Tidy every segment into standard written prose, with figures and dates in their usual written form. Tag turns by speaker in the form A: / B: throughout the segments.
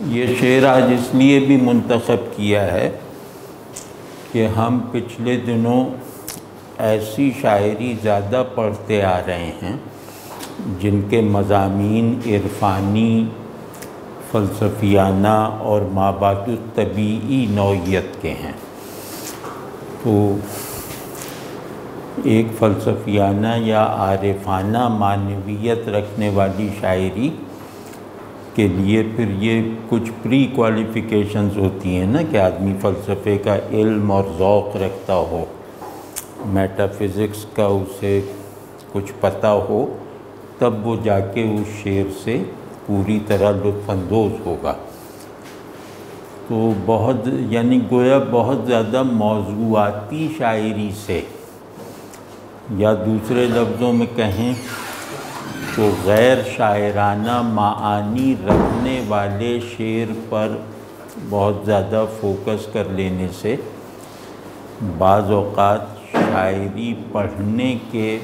A: یہ شعر آج اس لیے بھی منتخب کیا ہے کہ ہم پچھلے دنوں ایسی شاعری زیادہ پڑھتے آ رہے ہیں جن کے مضامین عرفانی، فلسفیانہ اور مابعد الطبیعی نوعیت کے ہیں۔ تو ایک فلسفیانہ یا عارفانہ معنویت رکھنے والی شاعری کے لیے پھر یہ کچھ پری کوالیفیکیشنز ہوتی ہیں نا، کہ آدمی فلسفے کا علم اور ذوق رکھتا ہو، میٹا فزکس کا اسے کچھ پتہ ہو، تب وہ جا کے اس شعر سے پوری طرح لطف اندوز ہوگا۔ تو بہت گویا بہت زیادہ موضوعاتی شاعری سے، یا دوسرے لفظوں میں کہیں تو غیر شاعرانہ معانی رکھنے والے شعر پر بہت زیادہ فوکس کر لینے سے بعض اوقات شاعری پڑھنے کے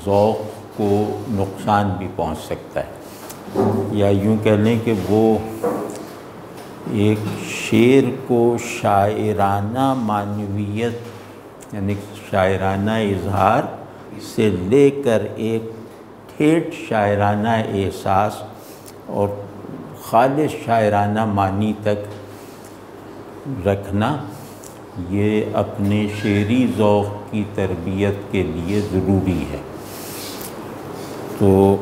A: ذوق کو نقصان بھی پہنچ سکتا ہے، یا یوں کہہ لیں کہ وہ ایک شعر کو شاعرانہ معنویت یعنی شاعرانہ اظہار سے لے کر ایک ٹھیٹ شاعرانہ احساس اور خالص شاعرانہ معنی تک رکھنا، یہ اپنے شعری ذوق کی تربیت کے لیے ضروری ہے۔ تو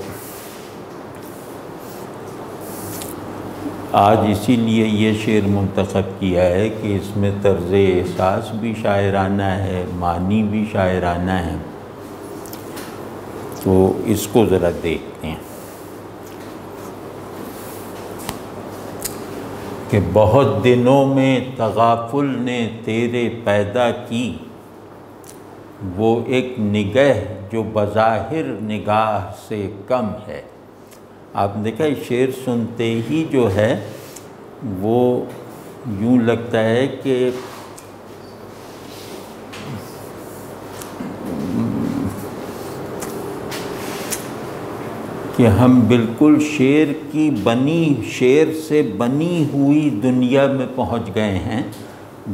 A: آج اسی لیے یہ شعر منتخب کیا ہے کہ اس میں طرز احساس بھی شاعرانہ ہے، معنی بھی شاعرانہ ہے۔ تو اس کو ذرا دیکھتے ہیں کہ بہت دنوں میں تغافل نے تیرے پیدا کی، وہ ایک نگہ جو بظاہر نگاہ سے کم ہے۔ آپ نے دیکھا شعر سنتے ہی جو ہے وہ یوں لگتا ہے کہ ہم بالکل شعر سے بنی ہوئی دنیا میں پہنچ گئے ہیں،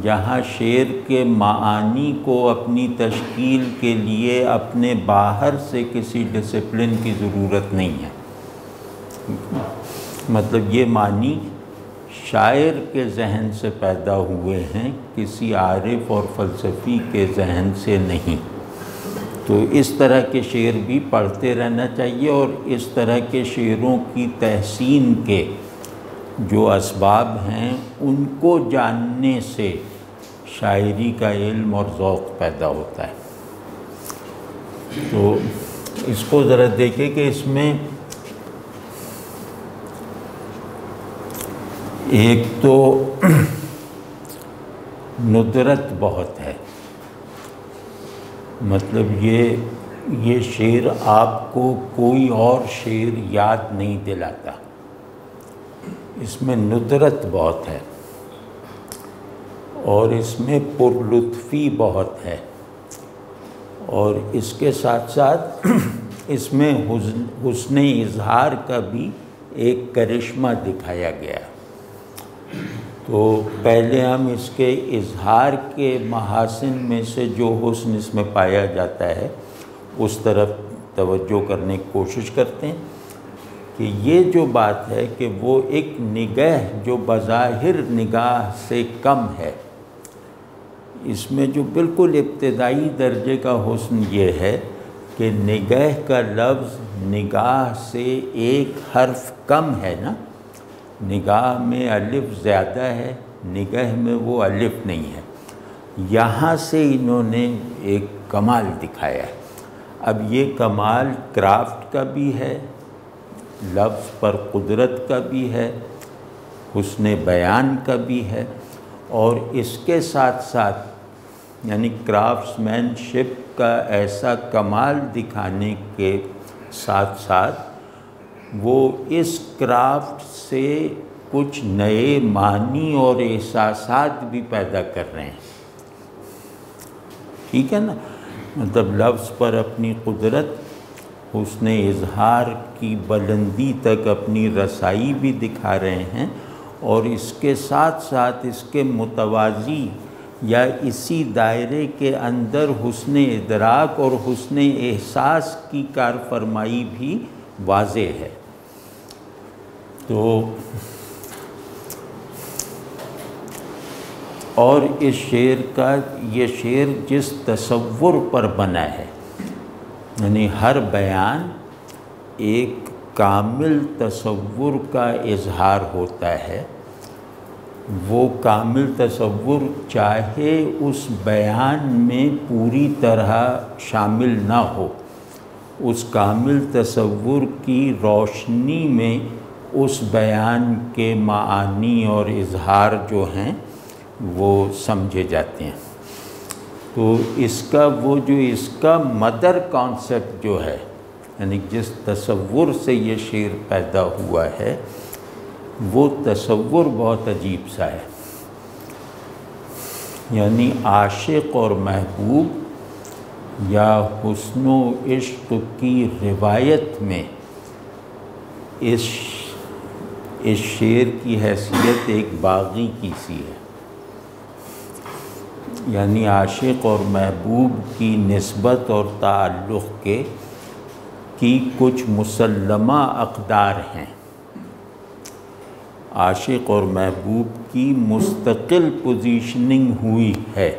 A: جہاں شعر کے معانی کو اپنی تشکیل کے لیے اپنے باہر سے کسی ڈسپلن کی ضرورت نہیں ہے۔ مطلب یہ معنی شاعر کے ذہن سے پیدا ہوئے ہیں، کسی عارف اور فلسفی کے ذہن سے نہیں۔ تو اس طرح کے شعر بھی پڑھتے رہنا چاہیے، اور اس طرح کے شعروں کی تحسین کے جو اسباب ہیں ان کو جاننے سے شاعری کا علم اور ذوق پیدا ہوتا ہے۔ تو اس کو ذرا دیکھیں کہ اس میں ایک تو ندرت بہت ہے، مطلب یہ شعر آپ کو کوئی اور شعر یاد نہیں دلاتا، اس میں ندرت بہت ہے، اور اس میں پرلطفی بہت ہے، اور اس کے ساتھ ساتھ اس میں حسن اظہار کا بھی ایک کرشمہ دکھایا گیا۔ تو پہلے ہم اس کے اظہار کے محاسن میں سے جو حسن اس میں پایا جاتا ہے اس طرف توجہ کرنے کی کوشش کرتے ہیں کہ یہ جو بات ہے کہ وہ ایک نگہ جو بظاہر نگاہ سے کم ہے، اس میں جو بالکل ابتدائی درجے کا حسن یہ ہے کہ نگہ کا لفظ نگاہ سے ایک حرف کم ہے نا، نگاہ میں الف زیادہ ہے، نگہ میں وہ الف نہیں ہے۔ یہاں سے انہوں نے ایک کمال دکھایا ہے۔ اب یہ کمال کرافٹ کا بھی ہے، لفظ پر قدرت کا بھی ہے، حسن بیان کا بھی ہے، اور اس کے ساتھ ساتھ یعنی کرافٹس مین شپ کا ایسا کمال دکھانے کے ساتھ ساتھ وہ اس کرافٹ سے کچھ نئے معنی اور احساسات بھی پیدا کر رہے ہیں۔ ٹھیک ہے نا، مطلب لفظ پر اپنی قدرت، حسن اظہار کی بلندی تک اپنی رسائی بھی دکھا رہے ہیں، اور اس کے ساتھ ساتھ اس کے متوازی یا اسی دائرے کے اندر حسن ادراک اور حسن احساس کی کارفرمائی بھی واضح ہے۔ تو اور اس شعر کا یہ شعر جس تصور پر بنا ہے، یعنی ہر بیان ایک کامل تصور کا اظہار ہوتا ہے، وہ کامل تصور چاہے اس بیان میں پوری طرح شامل نہ ہو، اس کامل تصور کی روشنی میں اس بیان کے معانی اور اظہار جو ہیں وہ سمجھے جاتے ہیں۔ تو اس کا مدر کانسیپٹ جو ہے، یعنی جس تصور سے یہ شعر پیدا ہوا ہے، وہ تصور بہت عجیب سا ہے۔ یعنی عاشق اور محبوب یا حسن و عشق کی روایت میں اس شعر کی حیثیت ایک باغی کی سی ہے۔ یعنی عاشق اور محبوب کی نسبت اور تعلق کی کچھ مسلمہ اقدار ہیں۔ عاشق اور محبوب کی مستقل پوزیشننگ ہوئی ہے۔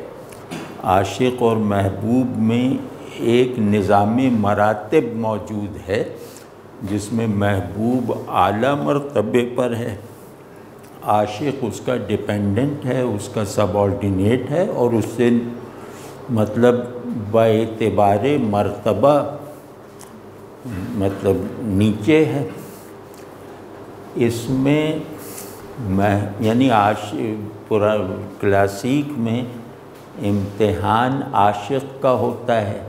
A: عاشق اور محبوب میں ایک نظام مراتب موجود ہے، جس میں محبوب اعلیٰ مرتبے پر ہے، عاشق اس کا ڈیپینڈنٹ ہے، اس کا سب آرڈینیٹ ہے، اور اس سے مطلب باعتبار مرتبہ مطلب نیچے ہے۔ اس میں یعنی پورا کلاسیک میں امتحان عاشق کا ہوتا ہے،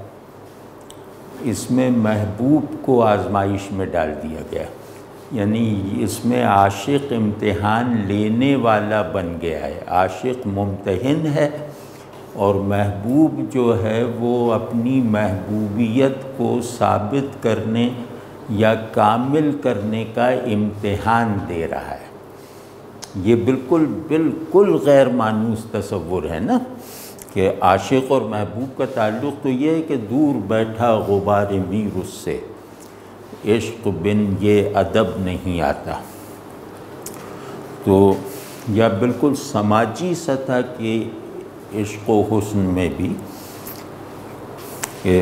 A: اس میں محبوب کو آزمائش میں ڈال دیا گیا، یعنی اس میں عاشق امتحان لینے والا بن گیا ہے، عاشق ممتحن ہے، اور محبوب جو ہے وہ اپنی محبوبیت کو ثابت کرنے یا کامل کرنے کا امتحان دے رہا ہے۔ یہ بالکل غیر مانوس تصور ہے نا، کہ عاشق اور محبوب کا تعلق تو یہ ہے کہ دور بیٹھا غبار میر اس سے، عشق بن یہ ادب نہیں آتا۔ تو یا بالکل سماجی سطح کے عشق و حسن میں بھی کہ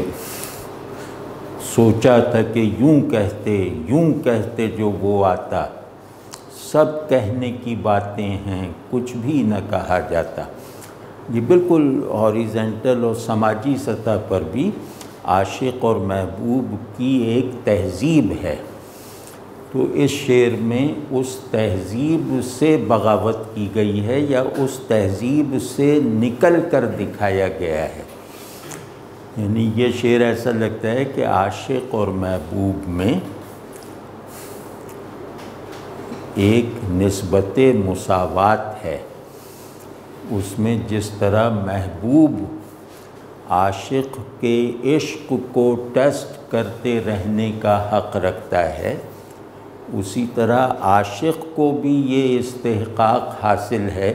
A: سوچا تھا کہ یوں کہتے جو وہ آتا، سب کہنے کی باتیں ہیں کچھ بھی نہ کہا جاتا۔ یہ بالکل ہاریزنٹل اور سماجی سطح پر بھی عاشق اور محبوب کی ایک تہذیب ہے۔ تو اس شعر میں اس تہذیب سے بغاوت کی گئی ہے، یا اس تہذیب سے نکل کر دکھایا گیا ہے۔ یعنی یہ شعر ایسا لگتا ہے کہ عاشق اور محبوب میں ایک نسبت مساوات ہے۔ اس میں جس طرح محبوب عاشق کے عشق کو ٹیسٹ کرتے رہنے کا حق رکھتا ہے، اسی طرح عاشق کو بھی یہ استحقاق حاصل ہے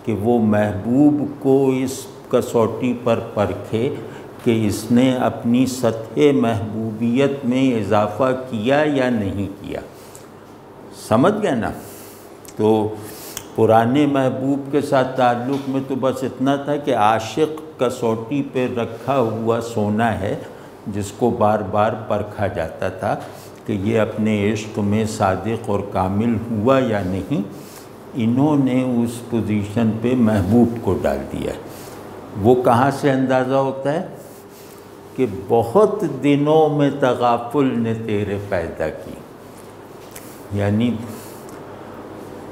A: کہ وہ محبوب کو اس کسوٹی پر پرکھے کہ اس نے اپنی سطح محبوبیت میں اضافہ کیا یا نہیں کیا۔ سمجھ گیا نا؟ تو پرانے محبوب کے ساتھ تعلق میں تو بس اتنا تھا کہ عاشق کسوٹی پہ رکھا ہوا سونا ہے، جس کو بار بار پرکھا جاتا تھا کہ یہ اپنے عشق میں صادق اور کامل ہوا یا نہیں۔ انہوں نے اس پوزیشن پہ محبوب کو ڈال دیا۔ وہ کہاں سے اندازہ ہوتا ہے کہ بہت دنوں میں تغافل نے تیرے پیدا کی، یعنی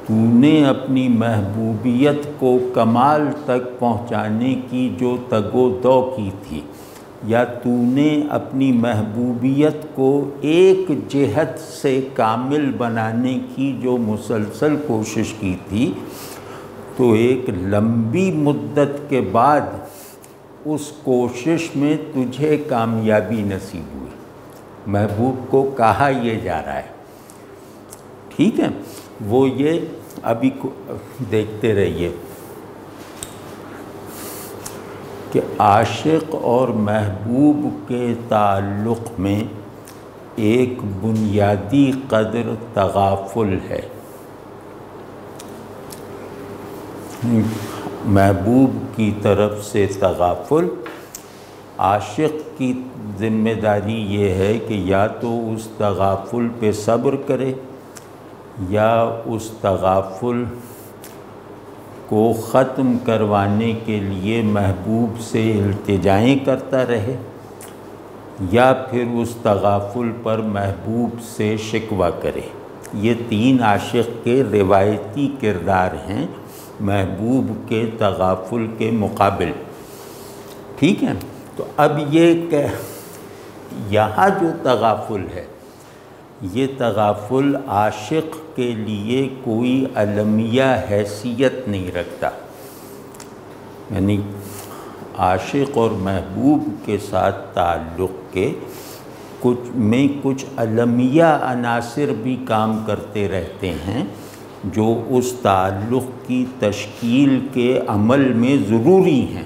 A: تو نے اپنی محبوبیت کو کمال تک پہنچانے کی جو تگ و دو کی تھی، یا تو نے اپنی محبوبیت کو ایک جہت سے کامل بنانے کی جو مسلسل کوشش کی تھی، تو ایک لمبی مدت کے بعد اس کوشش میں تجھے کامیابی نصیب ہوئی۔ محبوب کو کہا یہ جا رہا ہے، ٹھیک ہے، وہ یہ ابھی دیکھتے رہیے کہ عاشق اور محبوب کے تعلق میں ایک بنیادی قدر تغافل ہے۔ محبوب کی طرف سے تغافل، عاشق کی ذمہ داری یہ ہے کہ یا تو اس تغافل پہ صبر کرے یا اس تغافل کو ختم کروانے کے لیے محبوب سے التجائیں کرتا رہے، یا پھر اس تغافل پر محبوب سے شکوہ کرے۔ یہ تین عاشق کے روایتی کردار ہیں محبوب کے تغافل کے مقابل، ٹھیک ہے؟ تو اب یہ کہ یہاں جو تغافل ہے، یہ تغافل عاشق کے لیے کوئی المیہ حیثیت نہیں رکھتا، یعنی عاشق اور محبوب کے ساتھ تعلق کے کچھ المیہ عناصر بھی کام کرتے رہتے ہیں جو اس تعلق کی تشکیل کے عمل میں ضروری ہیں۔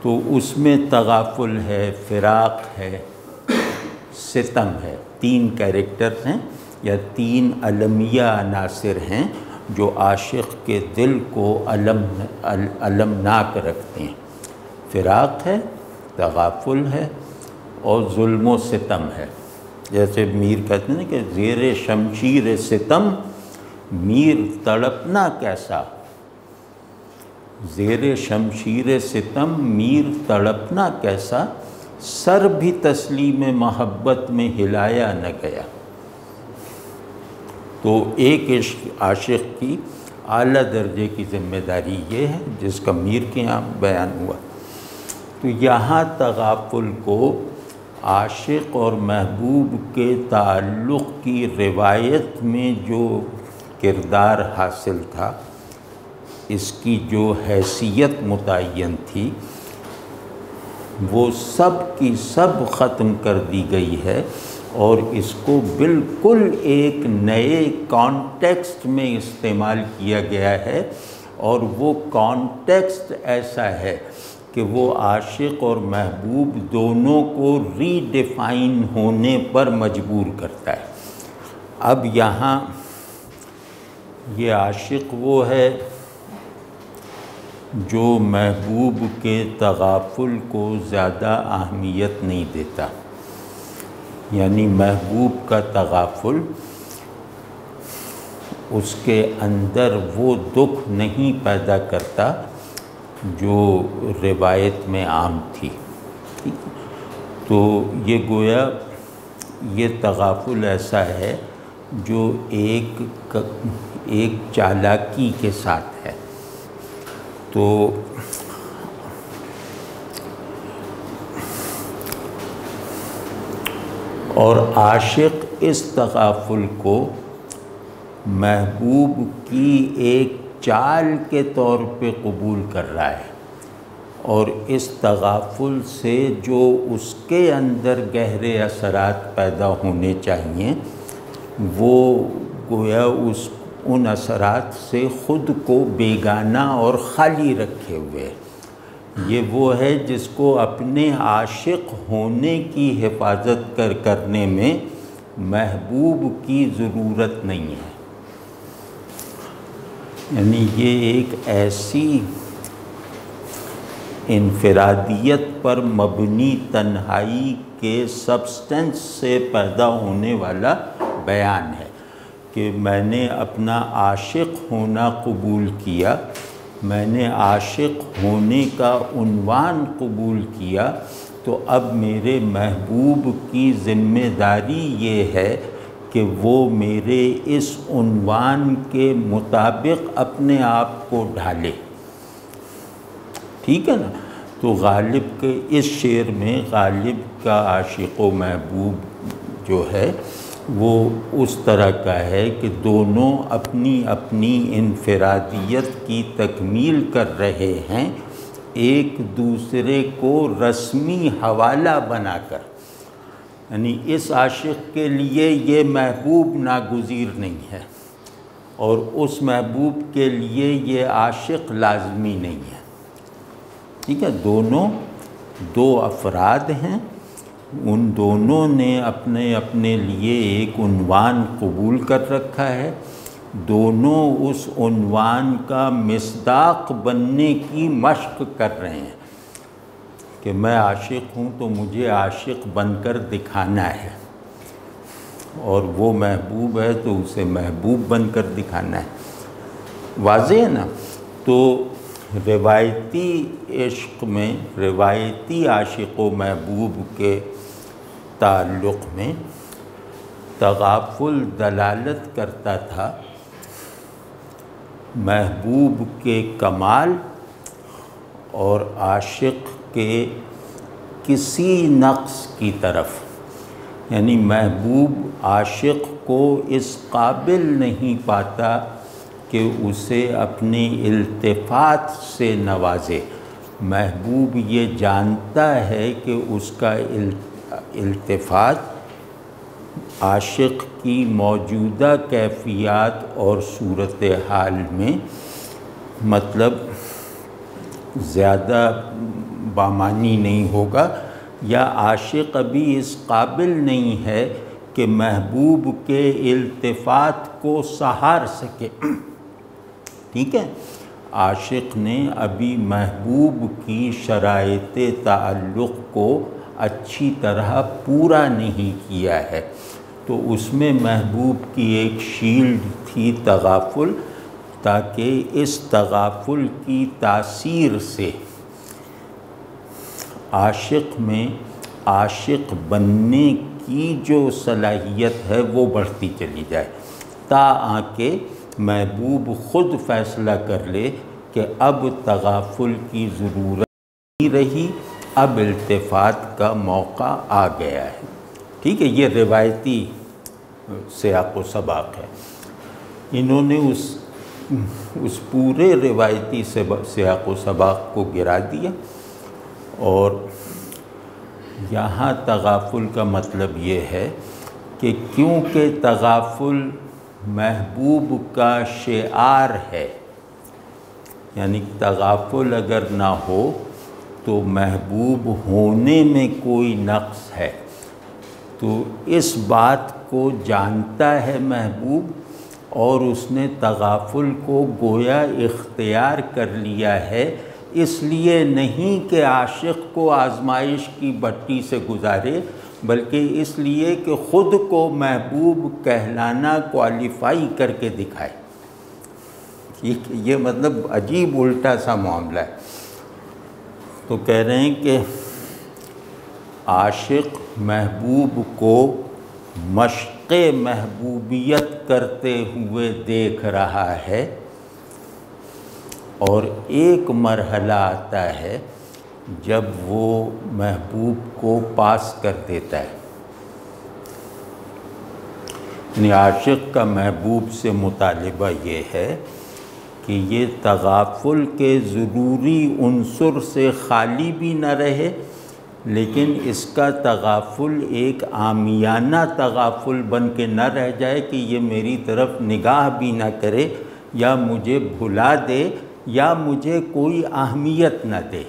A: تو اس میں تغافل ہے، فراق ہے، ستم ہے، تین کیریکٹرز ہیں یا تین المیہ عناصر ہیں جو عاشق کے دل کو المناک رکھتے ہیں۔ فراق ہے، تغافل ہے اور ظلم و ستم ہے۔ جیسے میر کہتے ہیں کہ زیر شمشیر ستم میر تڑپنا کیسا، زیر شمشیر ستم میر تڑپنا کیسا، سر بھی تسلیم محبت میں ہلایا نہ گیا۔ تو ایک عاشق کی اعلیٰ درجے کی ذمہ داری یہ ہے جس کا میر کے یہاں بیان ہوا۔ تو یہاں تغافل کو عاشق اور محبوب کے تعلق کی روایت میں جو کردار حاصل تھا، اس کی جو حیثیت متعین تھی، وہ سب کی سب ختم کر دی گئی ہے اور اس کو بالکل ایک نئے کانٹیکسٹ میں استعمال کیا گیا ہے، اور وہ کانٹیکسٹ ایسا ہے کہ وہ عاشق اور محبوب دونوں کو ری ڈیفائن ہونے پر مجبور کرتا ہے۔ اب یہاں یہ عاشق وہ ہے جو محبوب کے تغافل کو زیادہ اہمیت نہیں دیتا، یعنی محبوب کا تغافل اس کے اندر وہ دکھ نہیں پیدا کرتا جو روایت میں عام تھی، ٹھیک ہے؟ تو یہ گویا یہ تغافل ایسا ہے جو ایک چالاکی کے ساتھ ہے۔ تو اور عاشق اس تغافل کو محبوب کی ایک چال کے طور پہ قبول کر رہا ہے، اور اس تغافل سے جو اس کے اندر گہرے اثرات پیدا ہونے چاہیے وہ گویا ان اثرات سے خود کو بیگانہ اور خالی رکھے ہوئے۔ یہ وہ ہے جس کو اپنے عاشق ہونے کی حفاظت کرنے میں محبوب کی ضرورت نہیں ہے، یعنی یہ ایک ایسی انفرادیت پر مبنی تنہائی کے سبسٹنس سے پیدا ہونے والا بیان ہے کہ میں نے اپنا عاشق ہونا قبول کیا، میں نے عاشق ہونے کا عنوان قبول کیا، تو اب میرے محبوب کی ذمہ داری یہ ہے کہ وہ میرے اس عنوان کے مطابق اپنے آپ کو ڈھالے، ٹھیک ہے نا؟ تو غالب کے اس شعر میں غالب کا عاشق و محبوب جو ہے وہ اس طرح کا ہے کہ دونوں اپنی اپنی انفرادیت کی تکمیل کر رہے ہیں، ایک دوسرے کو رسمی حوالہ بنا کر، یعنی اس عاشق کے لیے یہ محبوب ناگزیر نہیں ہے، اور اس محبوب کے لیے یہ عاشق لازمی نہیں ہے، ٹھیک ہے؟ دونوں دو افراد ہیں، ان دونوں نے اپنے اپنے لیے ایک عنوان قبول کر رکھا ہے، دونوں اس عنوان کا مصداق بننے کی مشق کر رہے ہیں کہ میں عاشق ہوں تو مجھے عاشق بن کر دکھانا ہے، اور وہ محبوب ہے تو اسے محبوب بن کر دکھانا ہے۔ واضح ہے نا؟ تو روایتی عشق میں، روایتی عاشق و محبوب کے تعلق میں تغافل دلالت کرتا تھا محبوب کے کمال اور عاشق کے کسی نقص کی طرف، یعنی محبوب عاشق کو اس قابل نہیں پاتا کہ اسے اپنی التفات سے نوازے، محبوب یہ جانتا ہے کہ اس کا التفات عاشق کی موجودہ کیفیات اور صورتحال میں مطلب زیادہ بامانی نہیں ہوگا، یا عاشق ابھی اس قابل نہیں ہے کہ محبوب کے التفات کو سہار سکے، ٹھیک ہے؟ عاشق نے ابھی محبوب کی شرائط تعلق کو اچھی طرح پورا نہیں کیا ہے، تو اس میں محبوب کی ایک شیلڈ تھی تغافل، تاکہ اس تغافل کی تاثیر سے عاشق میں عاشق بننے کی جو صلاحیت ہے وہ بڑھتی چلی جائے، تاکہ محبوب خود فیصلہ کر لے کہ اب تغافل کی ضرورت نہیں رہی، اب التفات کا موقع آ گیا ہے، ٹھیک ہے؟ یہ روایتی سیاق و سباق ہے۔ انہوں نے اس پورے روایتی سیاق و سباق کو گرا دیا، اور یہاں تغافل کا مطلب یہ ہے کہ کیونکہ تغافل محبوب کا شعار ہے، یعنی تغافل اگر نہ ہو تو محبوب ہونے میں کوئی نقص ہے، تو اس بات کو جانتا ہے محبوب، اور اس نے تغافل کو گویا اختیار کر لیا ہے، اس لیے نہیں کہ عاشق کو آزمائش کی بھٹی سے گزارے، بلکہ اس لیے کہ خود کو محبوب کہلانا کوالیفائی کر کے دکھائے۔ یہ مطلب عجیب الٹا سا معاملہ ہے۔ تو کہہ رہے ہیں کہ عاشق محبوب کو مشق محبوبیت کرتے ہوئے دیکھ رہا ہے، اور ایک مرحلہ آتا ہے جب وہ محبوب کو پاس کر دیتا ہے، یعنی عاشق کا محبوب سے مطالبہ یہ ہے کہ یہ تغافل کے ضروری عنصر سے خالی بھی نہ رہے، لیکن اس کا تغافل ایک عامیانہ تغافل بن کے نہ رہ جائے کہ یہ میری طرف نگاہ بھی نہ کرے، یا مجھے بھلا دے، یا مجھے کوئی اہمیت نہ دے،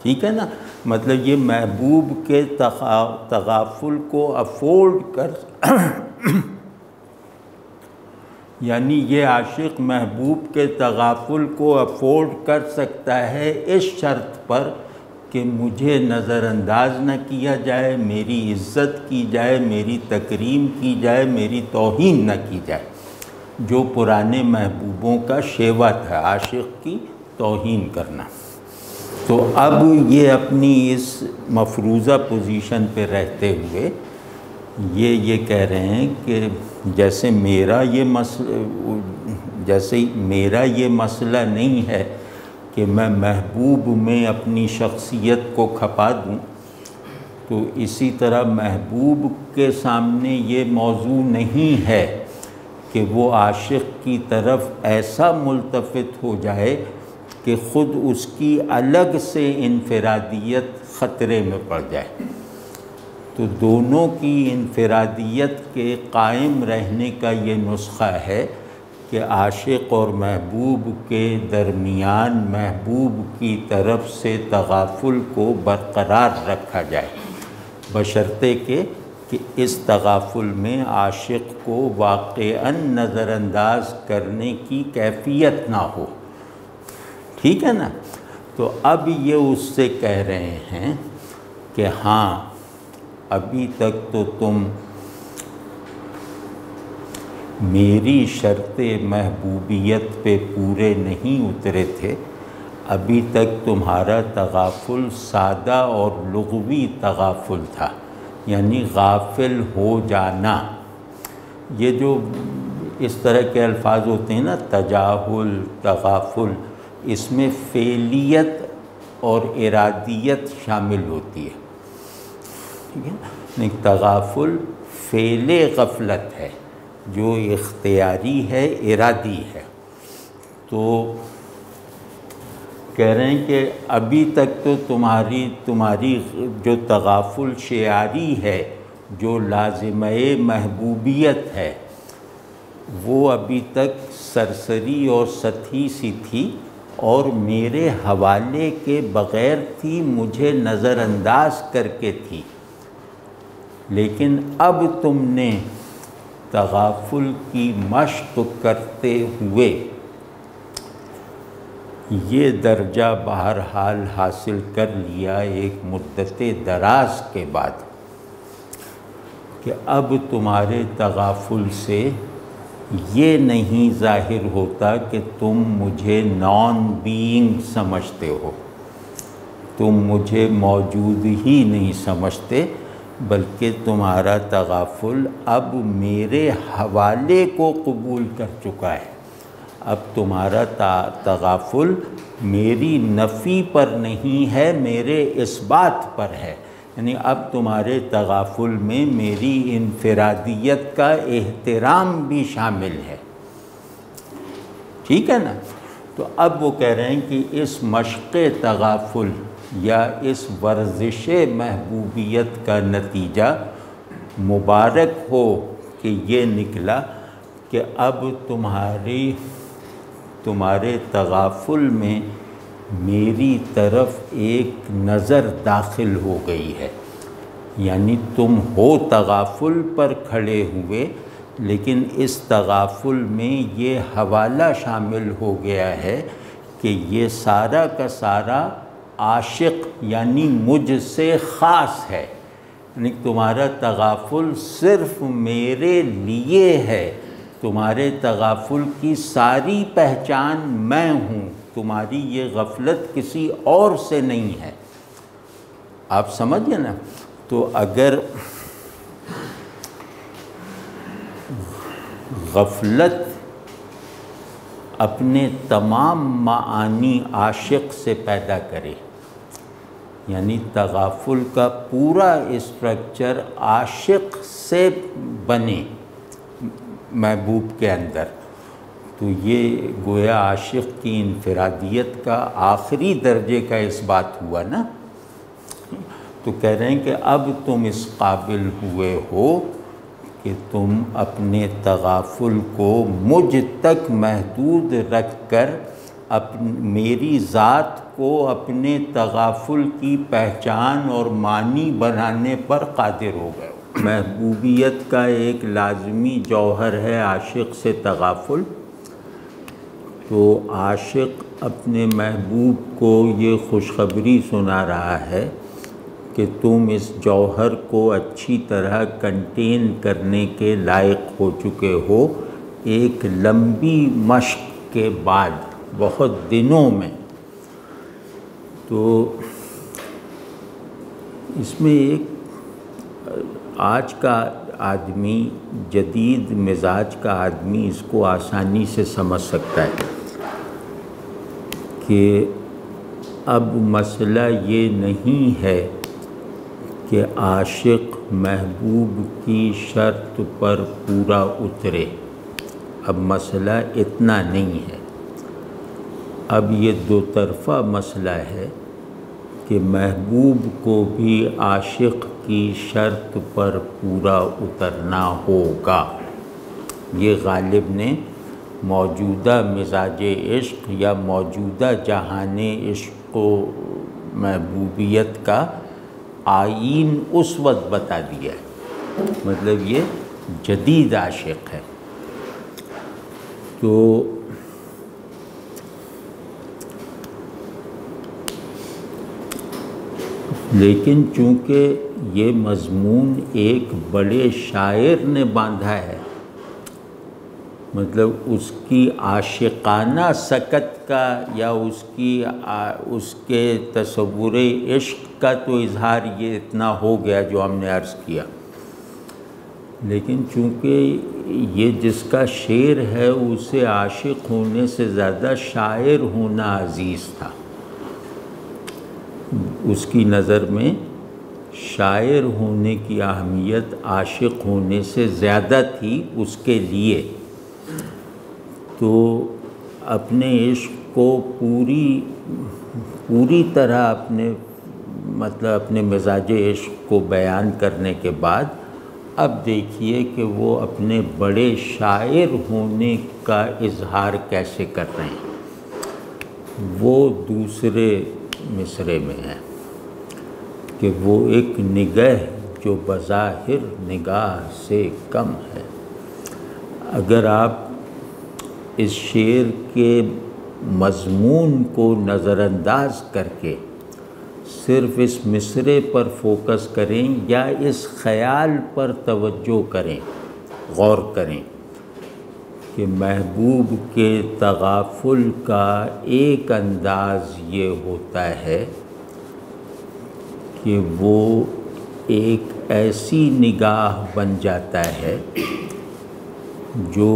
A: ٹھیک ہے نا؟ مطلب یہ محبوب کے تغافل کو افورڈ کر یعنی یہ عاشق محبوب کے تغافل کو افورڈ کر سکتا ہے اس شرط پر کہ مجھے نظر انداز نہ کیا جائے، میری عزت کی جائے، میری تکریم کی جائے، میری توہین نہ کی جائے، جو پرانے محبوبوں کا شیوا تھا، عاشق کی توہین کرنا۔ تو اب یہ اپنی اس مفروضہ پوزیشن پہ رہتے ہوئے یہ کہہ رہے ہیں کہ جیسے میرا یہ مسئلہ نہیں ہے کہ میں محبوب میں اپنی شخصیت کو کھپا دوں، تو اسی طرح محبوب کے سامنے یہ موضوع نہیں ہے کہ وہ عاشق کی طرف ایسا ملتفت ہو جائے کہ خود اس کی الگ سے انفرادیت خطرے میں پڑ جائے، تو دونوں کی انفرادیت کے قائم رہنے کا یہ نسخہ ہے کہ عاشق اور محبوب کے درمیان محبوب کی طرف سے تغافل کو برقرار رکھا جائے، بشرطے کہ اس تغافل میں عاشق کو واقعاً نظر انداز کرنے کی کیفیت نہ ہو۔ ٹھیک ہے نا؟ تو اب یہ اس سے کہہ رہے ہیں کہ ہاں ابھی تک تو تم میری شرط محبوبیت پہ پورے نہیں اترے تھے، ابھی تک تمہارا تغافل سادہ اور لغوی تغافل تھا، یعنی غافل ہو جانا۔ یہ جو اس طرح کے الفاظ ہوتے ہیں نا، تجاہل، تغافل، اس میں فعلیت اور ارادیت شامل ہوتی ہے۔ ٹھیک ہے؟ تغافل فعل غفلت ہے جو اختیاری ہے، ارادی ہے۔ تو کہہ رہے ہیں کہ ابھی تک تو تمہاری جو تغافل شعاری ہے، جو لازمہ محبوبیت ہے، وہ ابھی تک سرسری اور سطحی سی تھی اور میرے حوالے کے بغیر تھی، مجھے نظر انداز کر کے تھی۔ لیکن اب تم نے تغافل کی مشق کرتے ہوئے یہ درجہ بہرحال حاصل کر لیا ایک مدت دراز کے بعد کہ اب تمہارے تغافل سے یہ نہیں ظاہر ہوتا کہ تم مجھے نان بینگ سمجھتے ہو، تم مجھے موجود ہی نہیں سمجھتے، بلکہ تمہارا تغافل اب میرے حوالے کو قبول کر چکا ہے۔ اب تمہارا تغافل میری نفی پر نہیں ہے، میرے اثبات پر ہے، یعنی اب تمہارے تغافل میں میری انفرادیت کا احترام بھی شامل ہے۔ ٹھیک ہے نا؟ تو اب وہ کہہ رہے ہیں کہ اس مشق تغافل یا اس ورزش محبوبیت کا نتیجہ مبارک ہو کہ یہ نکلا کہ اب تمہارے تغافل میں میری طرف ایک نظر داخل ہو گئی ہے، یعنی تم ہو تغافل پر کھڑے ہوئے، لیکن اس تغافل میں یہ حوالہ شامل ہو گیا ہے کہ یہ سارا کا سارا عاشق یعنی مجھ سے خاص ہے، یعنی تمہارا تغافل صرف میرے لیے ہے، تمہارے تغافل کی ساری پہچان میں ہوں، تمہاری یہ غفلت کسی اور سے نہیں ہے۔ آپ سمجھیں نا؟ تو اگر غفلت اپنے تمام معانی عاشق سے پیدا کرے، یعنی تغافل کا پورا اسٹرکچر عاشق سے بنے محبوب کے اندر، تو یہ گویا عاشق کی انفرادیت کا آخری درجے کا اس بات ہوا نا۔ تو کہہ رہے ہیں کہ اب تم اس قابل ہوئے ہو کہ تم اپنے تغافل کو مجھ تک محدود رکھ کر میری ذات کو اپنے تغافل کی پہچان اور معنی بنانے پر قادر ہو گئے۔ محبوبیت کا ایک لازمی جوہر ہے عاشق سے تغافل، تو عاشق اپنے محبوب کو یہ خوشخبری سنا رہا ہے کہ تم اس جوہر کو اچھی طرح کنٹین کرنے کے لائق ہو چکے ہو، ایک لمبی مشق کے بعد، بہت دنوں میں۔ تو اس میں ایک آج کا آدمی، جدید مزاج کا آدمی اس کو آسانی سے سمجھ سکتا ہے کہ اب مسئلہ یہ نہیں ہے کہ عاشق محبوب کی شرط پر پورا اترے، اب مسئلہ اتنا نہیں ہے، اب یہ دو طرفہ مسئلہ ہے کہ محبوب کو بھی عاشق کی شرط پر پورا اترنا ہوگا۔ یہ غالب نے موجودہ مزاج عشق یا موجودہ جہان عشق و محبوبیت کا آئین اس وقت بتا دیا ہے، مطلب یہ جدید عاشق ہے۔ تو لیکن چونکہ یہ مضمون ایک بڑے شاعر نے باندھا ہے، مطلب اس کی عاشقانہ سکت کا یا اس کے تصور عشق کا تو اظہار یہ اتنا ہو گیا جو ہم نے عرض کیا، لیکن چونکہ یہ جس کا شعر ہے اسے عاشق ہونے سے زیادہ شاعر ہونا عزیز تھا۔ اس کی نظر میں شاعر ہونے کی اہمیت عاشق ہونے سے زیادہ تھی اس کے لیے، تو اپنے عشق کو پوری طرح اپنے مزاج عشق کو بیان کرنے کے بعد اب دیکھیے کہ وہ اپنے بڑے شاعر ہونے کا اظہار کیسے کر رہے ہیں۔ وہ دوسرے مصرعے میں ہے کہ وہ ایک نگہ جو بظاہر نگاہ سے کم ہے۔ اگر آپ اس شعر کے مضمون کو نظر انداز کر کے صرف اس مصرعے پر فوکس کریں یا اس خیال پر توجہ کریں، غور کریں کہ محبوب کے تغافل کا ایک انداز یہ ہوتا ہے کہ وہ ایک ایسی نگاہ بن جاتا ہے جو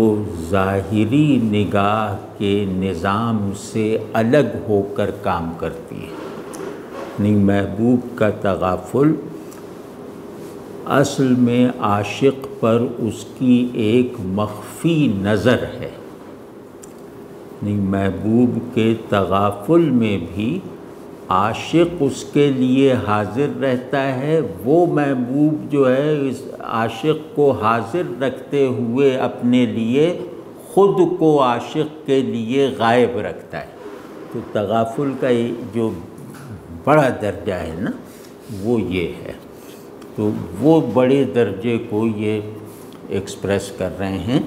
A: ظاہری نگاہ کے نظام سے الگ ہو کر کام کرتی ہے۔ یعنی محبوب کا تغافل اصل میں عاشق پر اس کی ایک مخفی نظر ہے۔ یعنی محبوب کے تغافل میں بھی عاشق اس کے لیے حاضر رہتا ہے، وہ محبوب جو ہے اس عاشق کو حاضر رکھتے ہوئے اپنے لیے خود کو عاشق کے لیے غائب رکھتا ہے۔ تو تغافل کا جو بڑا درجہ ہے نا وہ یہ ہے، تو وہ بڑے درجے کو یہ ایکسپریس کر رہے ہیں،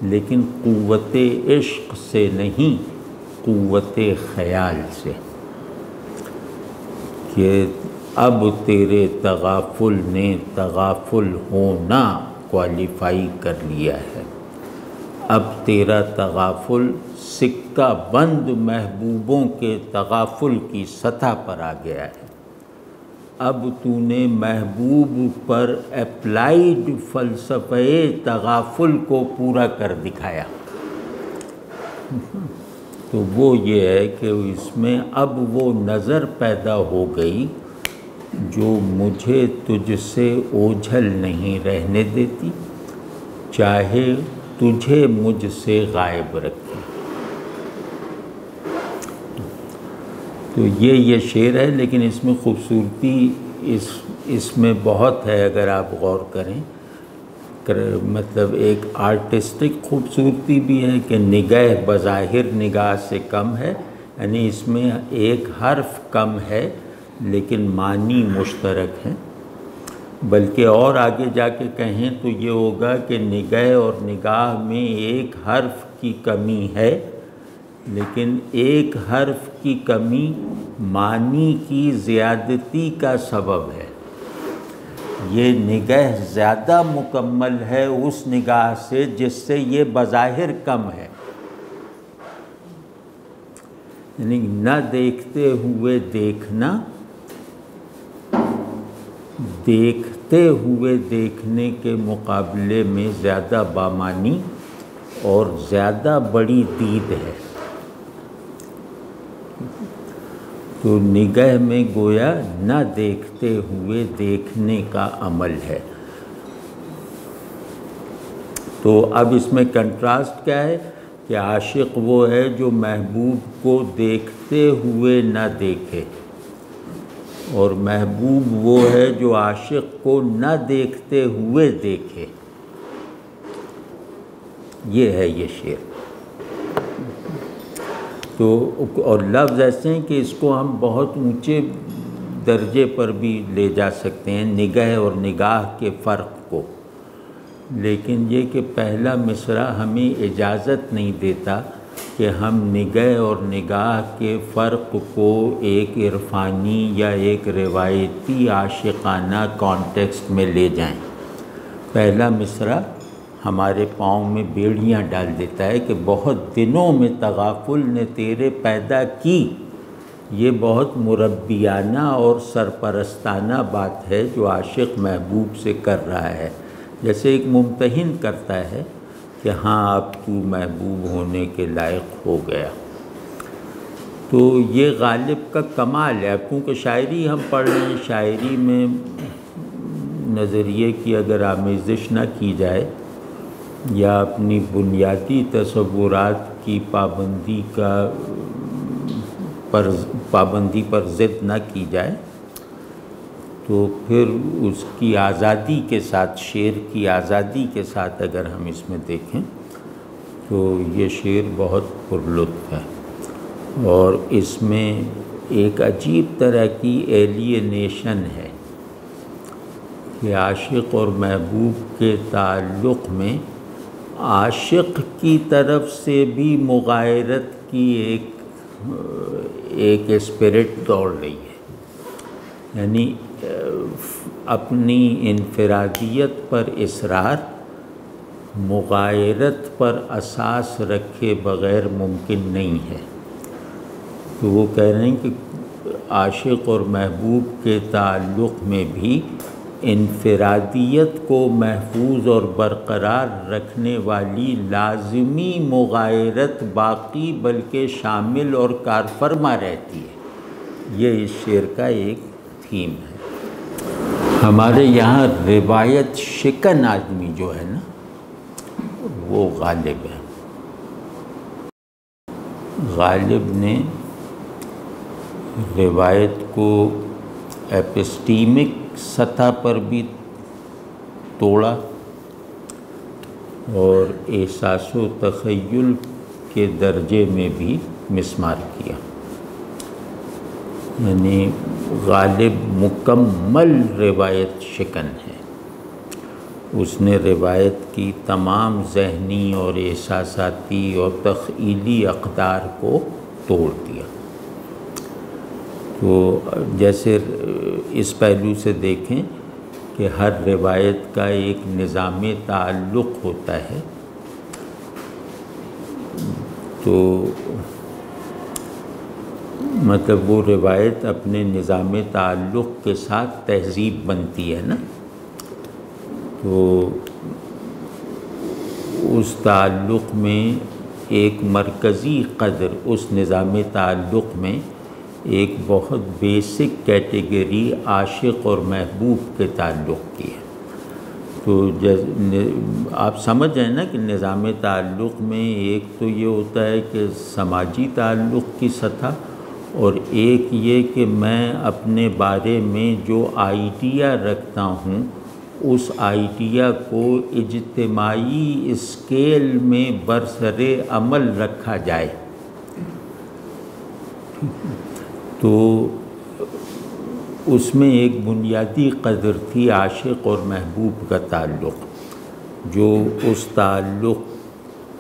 A: لیکن قوت عشق سے نہیں، قوت خیال سے، کہ اب تیرے تغافل نے تغافل ہونا کوالیفائی کر لیا ہے، اب تیرا تغافل سکہ بند محبوبوں کے تغافل کی سطح پر آ گیا ہے، اب تو نے محبوب پر اپلائیڈ فلسفہ تغافل کو پورا کر دکھایا۔ تو وہ یہ ہے کہ اس میں اب وہ نظر پیدا ہو گئی جو مجھے تجھ سے اوجھل نہیں رہنے دیتی، چاہے تجھے مجھ سے غائب رکھے۔ تو یہ شعر ہے، لیکن اس میں خوبصورتی اس میں بہت ہے اگر آپ غور کریں، مطلب ایک آرٹسٹک خوبصورتی بھی ہے کہ نگہ بظاہر نگاہ سے کم ہے، یعنی اس میں ایک حرف کم ہے لیکن معنی مشترک ہیں، بلکہ اور آگے جا کے کہیں تو یہ ہوگا کہ نگہ اور نگاہ میں ایک حرف کی کمی ہے، لیکن ایک حرف کی کمی معنی کی زیادتی کا سبب ہے۔ یہ نگہ زیادہ مکمل ہے اس نگاہ سے جس سے یہ بظاہر کم ہے، یعنی نہ دیکھتے ہوئے دیکھنا، دیکھتے ہوئے دیکھنے کے مقابلے میں زیادہ بامعنی اور زیادہ بڑی دید ہے۔ تو نگہ میں گویا نہ دیکھتے ہوئے دیکھنے کا عمل ہے۔ تو اب اس میں کنٹراسٹ کیا ہے کہ عاشق وہ ہے جو محبوب کو دیکھتے ہوئے نہ دیکھے، اور محبوب وہ ہے جو عاشق کو نہ دیکھتے ہوئے دیکھے. یہ ہے یہ شعر. تو اور لفظ ایسے ہیں کہ اس کو ہم بہت اونچے درجے پر بھی لے جا سکتے ہیں، نگہ اور نگاہ کے فرق کو. لیکن یہ کہ پہلا مصرع ہمیں اجازت نہیں دیتا کہ ہم نگہ اور نگاہ کے فرق کو ایک عرفانی یا ایک روایتی عاشقانہ کانٹیکسٹ میں لے جائیں. پہلا مصرع ہمارے پاؤں میں بیڑیاں ڈال دیتا ہے کہ بہت دنوں میں تغافل نے تیرے پیدا کی. یہ بہت مربیانہ اور سرپرستانہ بات ہے جو عاشق محبوب سے کر رہا ہے، جیسے ایک ممتحن کرتا ہے کہ ہاں اب تو محبوب ہونے کے لائق ہو گیا. تو یہ غالب کا کمال ہے. اب کیونکہ شاعری ہم پڑھ رہے ہیں، شاعری میں نظریے کی اگر آمیزش نہ کی جائے یا اپنی بنیادی تصورات کی پابندی پر ضد نہ کی جائے تو پھر اس کی آزادی کے ساتھ، شعر کی آزادی کے ساتھ اگر ہم اس میں دیکھیں تو یہ شعر بہت پرلطف ہے. اور اس میں ایک عجیب طرح کی ایلینیشن ہے کہ عاشق اور محبوب کے تعلق میں عاشق کی طرف سے بھی مغایرت کی ایک اسپرٹ دوڑ رہی ہے. یعنی اپنی انفرادیت پر اصرار مغایرت پر اساس رکھے بغیر ممکن نہیں ہے. تو وہ کہہ رہے ہیں کہ عاشق اور محبوب کے تعلق میں بھی انفرادیت کو محفوظ اور برقرار رکھنے والی لازمی مغایرت باقی بلکہ شامل اور کارفرما رہتی ہے. یہ اس شعر کا ایک تھیم ہے. ہمارے یہاں روایت شکن آدمی جو ہے نا وہ غالب ہے. غالب نے روایت کو ایپسٹیمک سطح پر بھی توڑا اور احساس و تخیل کے درجے میں بھی مسمار کیا. یعنی غالب مکمل روایت شکن ہے. اس نے روایت کی تمام ذہنی اور احساساتی اور تخیلی اقدار کو توڑ دیا. تو جیسے اس پہلو سے دیکھیں کہ ہر روایت کا ایک نظام تعلق ہوتا ہے، تو مطلب وہ روایت اپنے نظام تعلق کے ساتھ تہذیب بنتی ہے نا. تو اس تعلق میں ایک مرکزی قدر اس نظام تعلق میں ایک بہت بیسک کیٹیگری عاشق اور محبوب کے تعلق کی ہے. تو آپ سمجھ جائیں نا کہ نظام تعلق میں ایک تو یہ ہوتا ہے کہ سماجی تعلق کی سطح، اور ایک یہ کہ میں اپنے بارے میں جو آئیڈیا رکھتا ہوں اس آئیڈیا کو اجتماعی اسکیل میں برسر عمل رکھا جائے. تو اس میں ایک بنیادی قدر تھی عاشق اور محبوب کا تعلق، جو اس تعلق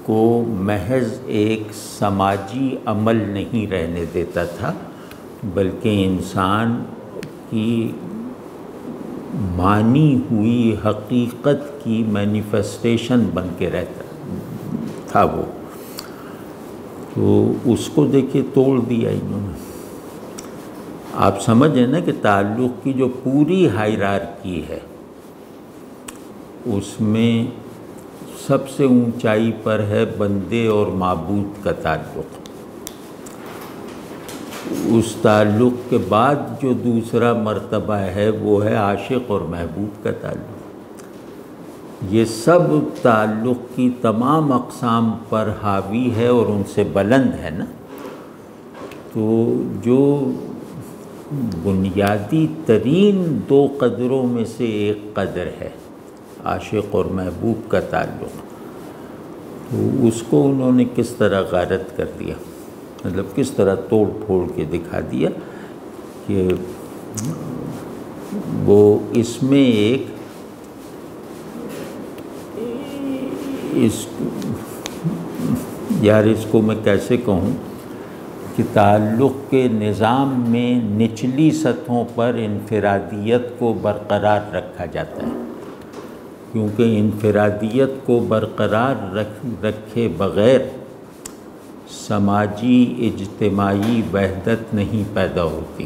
A: کو محض ایک سماجی عمل نہیں رہنے دیتا تھا بلکہ انسان کی مانی ہوئی حقیقت کی مینیفیسٹیشن بن کے رہتا تھا وہ. تو اس کو دیکھے توڑ دیا انہوں نے. آپ سمجھیں نا کہ تعلق کی جو پوری ہائرارکی ہے اس میں سب سے اونچائی پر ہے بندے اور معبود کا تعلق. اس تعلق کے بعد جو دوسرا مرتبہ ہے وہ ہے عاشق اور محبوب کا تعلق. یہ سب تعلق کی تمام اقسام پر حاوی ہے اور ان سے بلند ہے نا. تو جو بنیادی ترین دو قدروں میں سے ایک قدر ہے عاشق اور محبوب کا تعلق، تو اس کو انہوں نے کس طرح غارت کر دیا، مطلب کس طرح توڑ پھوڑ کے دکھا دیا کہ وہ اس میں ایک اس کو میں کیسے کہوں کہ تعلق کے نظام میں نچلی سطحوں پر انفرادیت کو برقرار رکھا جاتا ہے، کیونکہ انفرادیت کو برقرار رکھے بغیر سماجی اجتماعی وحدت نہیں پیدا ہوتی،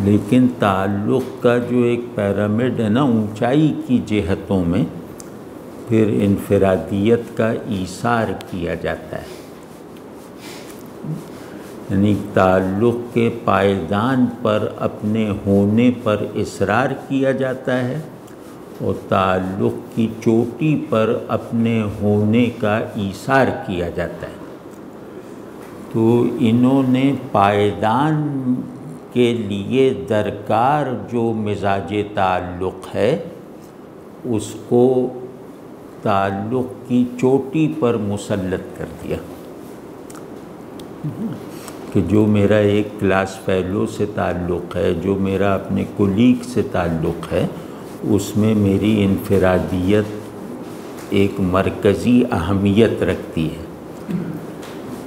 A: لیکن تعلق کا جو ایک پیرامڈ ہے نا اونچائی کی جہتوں میں، پھر انفرادیت کا ایثار کیا جاتا ہے، یعنی تعلق کے پائیدان پر اپنے ہونے پر اصرار کیا جاتا ہے اور تعلق کی چوٹی پر اپنے ہونے کا ایثار کیا جاتا ہے۔ تو انہوں نے پائیدان کے لیے درکار جو مزاج تعلق ہے اس کو تعلق کی چوٹی پر مسلط کر دیا کہ جو میرا ایک کلاس فیلو سے تعلق ہے، جو میرا اپنے کولیگ سے تعلق ہے، اس میں میری انفرادیت ایک مرکزی اہمیت رکھتی ہے۔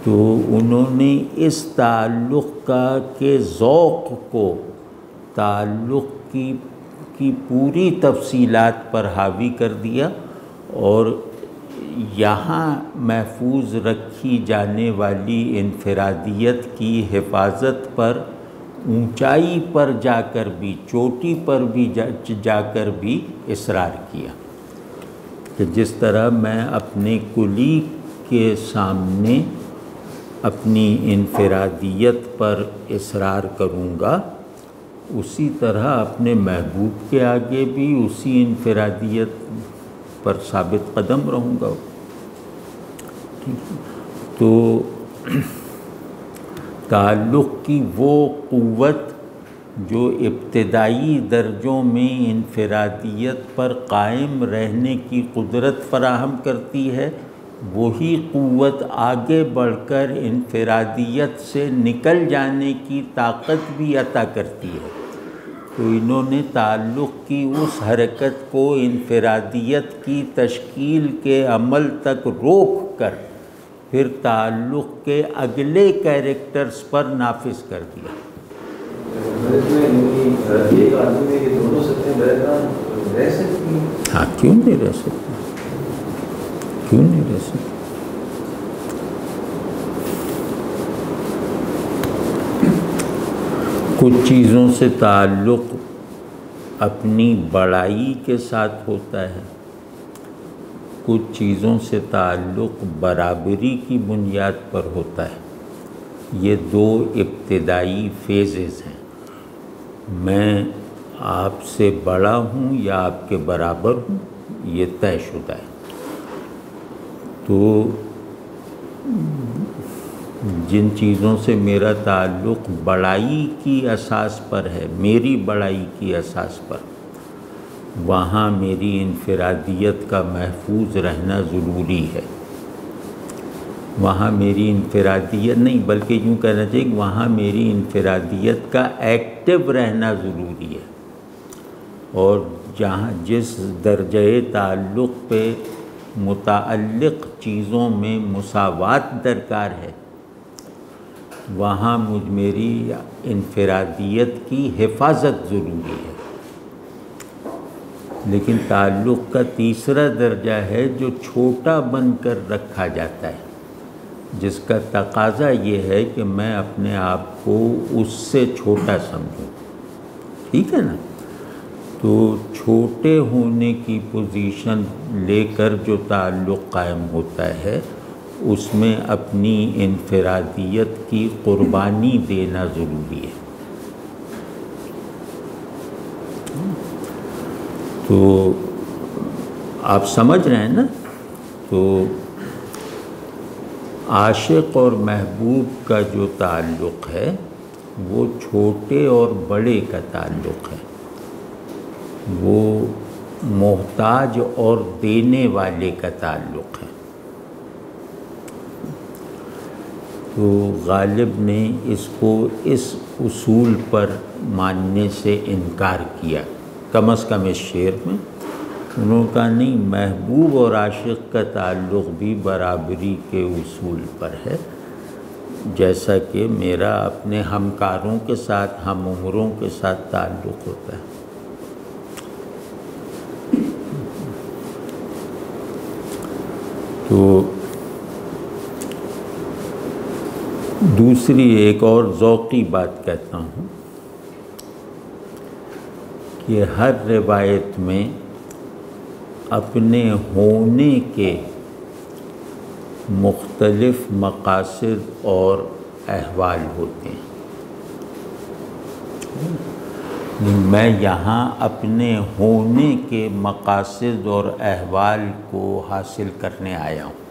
A: تو انہوں نے اس تعلق کا کے ذوق کو تعلق کی پوری تفصیلات پر حاوی کر دیا اور یہاں محفوظ رکھی جانے والی انفرادیت کی حفاظت پر اونچائی پر جا کر بھی، چوٹی پر بھی جا کر بھی اصرار کیا کہ جس طرح میں اپنے کولیگ کے سامنے اپنی انفرادیت پر اصرار کروں گا، اسی طرح اپنے محبوب کے آگے بھی اسی انفرادیت پر ثابت قدم رہوں گا۔ تو تعلق کی وہ قوت جو ابتدائی درجوں میں انفرادیت پر قائم رہنے کی قدرت فراہم کرتی ہے، وہی قوت آگے بڑھ کر انفرادیت سے نکل جانے کی طاقت بھی عطا کرتی ہے۔ تو انہوں نے تعلق کی اس حرکت کو انفرادیت کی تشکیل کے عمل تک روک کر پھر تعلق کے اگلے کیریکٹرز پر نافذ کر دیا۔ ہاں، کیوں نہیں رہ سکتے، کیوں نہیں رہ سکتے؟ کچھ چیزوں سے تعلق اپنی بڑائی کے ساتھ ہوتا ہے، کچھ چیزوں سے تعلق برابری کی بنیاد پر ہوتا ہے۔ یہ دو ابتدائی فیزز ہیں، میں آپ سے بڑا ہوں یا آپ کے برابر ہوں، یہ طے شدہ ہے۔ تو جن چیزوں سے میرا تعلق بڑائی کی اساس پر ہے، میری بڑائی کی اساس پر، وہاں میری انفرادیت کا محفوظ رہنا ضروری ہے۔ وہاں میری انفرادیت نہیں، بلکہ یوں کہنا چاہیے کہ وہاں میری انفرادیت کا ایکٹیو رہنا ضروری ہے، اور جہاں جس درجۂ تعلق پہ متعلق چیزوں میں مساوات درکار ہے، وہاں میری انفرادیت کی حفاظت ضروری ہے۔ لیکن تعلق کا تیسرا درجہ ہے جو چھوٹا بن کر رکھا جاتا ہے، جس کا تقاضا یہ ہے کہ میں اپنے آپ کو اس سے چھوٹا سمجھوں، ٹھیک ہے نا؟ تو چھوٹے ہونے کی پوزیشن لے کر جو تعلق قائم ہوتا ہے، اس میں اپنی انفرادیت کی قربانی دینا ضروری ہے۔ تو آپ سمجھ رہے ہیں نا؟ تو عاشق اور محبوب کا جو تعلق ہے وہ چھوٹے اور بڑے کا تعلق ہے، وہ محتاج اور دینے والے کا تعلق ہے۔ تو غالب نے اس کو اس اصول پر ماننے سے انکار کیا، کم از کم اس شعر میں۔ انہوں نے کہا نہیں، محبوب اور عاشق کا تعلق بھی برابری کے اصول پر ہے، جیسا کہ میرا اپنے ہمکاروں کے ساتھ، ہم عمروں کے ساتھ تعلق ہوتا ہے۔ تو دوسری ایک اور ذوقی بات کہتا ہوں کہ ہر روایت میں اپنے ہونے کے مختلف مقاصد اور احوال ہوتے ہیں۔ میں یہاں اپنے ہونے کے مقاصد اور احوال کو حاصل کرنے آیا ہوں۔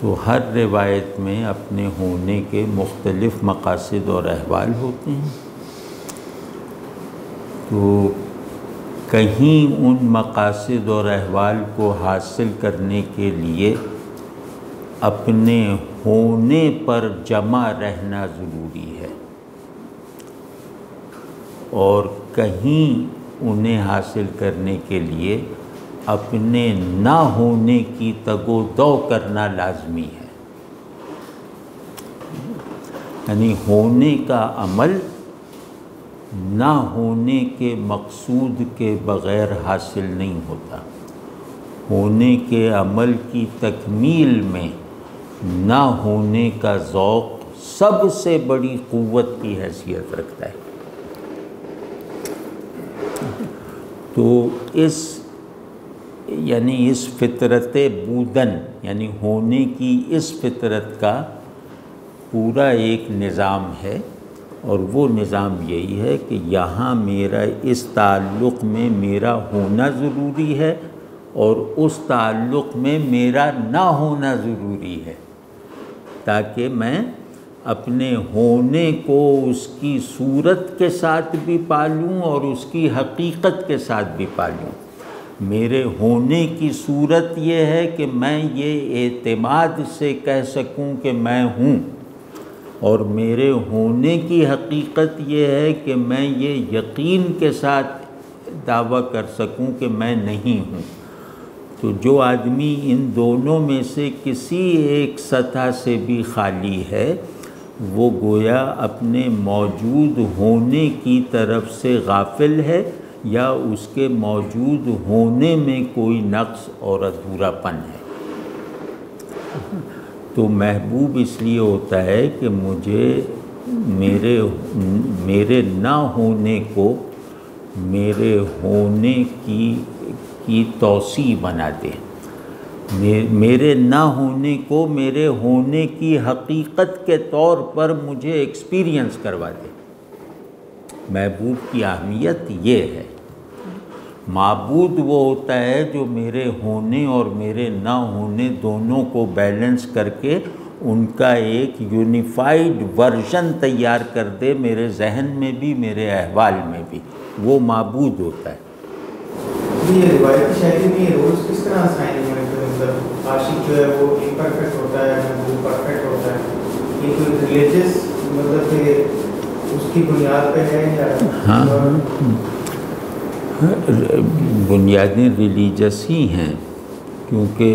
A: تو ہر روایت میں اپنے ہونے کے مختلف مقاصد اور احوال ہوتے ہیں۔ تو کہیں ان مقاصد اور احوال کو حاصل کرنے کے لیے اپنے ہونے پر جمع رہنا ضروری ہے، اور کہیں انہیں حاصل کرنے کے لیے اپنے نہ ہونے کی تگ و دو کرنا لازمی ہے۔ یعنی ہونے کا عمل نہ ہونے کے مقصود کے بغیر حاصل نہیں ہوتا۔ ہونے کے عمل کی تکمیل میں نہ ہونے کا ذوق سب سے بڑی قوت کی حیثیت رکھتا ہے۔ تو اس فطرت بودن، یعنی ہونے کی اس فطرت کا پورا ایک نظام ہے، اور وہ نظام یہی ہے کہ یہاں میرا اس تعلق میں میرا ہونا ضروری ہے، اور اس تعلق میں میرا نہ ہونا ضروری ہے، تاکہ میں اپنے ہونے کو اس کی صورت کے ساتھ بھی پالوں اور اس کی حقیقت کے ساتھ بھی پالوں۔ میرے ہونے کی صورت یہ ہے کہ میں یہ اعتماد سے کہہ سکوں کہ میں ہوں، اور میرے ہونے کی حقیقت یہ ہے کہ میں یہ یقین کے ساتھ دعویٰ کر سکوں کہ میں نہیں ہوں۔ تو جو آدمی ان دونوں میں سے کسی ایک سطح سے بھی خالی ہے، وہ گویا اپنے موجود ہونے کی طرف سے غافل ہے، یا اس کے موجود ہونے میں کوئی نقص اور ادھورا پن ہے۔ تو محبوب اس لیے ہوتا ہے کہ مجھے میرے نہ ہونے کو میرے ہونے کی توسیع بنا دے، میرے نہ ہونے کو میرے ہونے کی حقیقت کے طور پر مجھے ایکسپیرینس کروا دے۔ محبوب کی اہمیت یہ ہے۔ معبود وہ ہوتا ہے جو میرے ہونے اور میرے نہ ہونے دونوں کو بیلنس کر کے ان کا ایک یونیفائیڈ ورژن تیار کر دے، میرے ذہن میں بھی میرے احوال میں بھی، وہ معبود ہوتا ہے۔
B: یہ روایتی شاعری میں رولز کس طرح سائن ہوئے؟ مطلب عاشق جو ہے وہ امپرفیکٹ ہوتا ہے، محبوب پرفیکٹ ہوتا ہے، یہ کوئی ریلیجس مطلب کہ اس کی بنیاد پہ ہے یا؟
A: ہاں، بنیادیں ریلیجس ہی ہیں، کیونکہ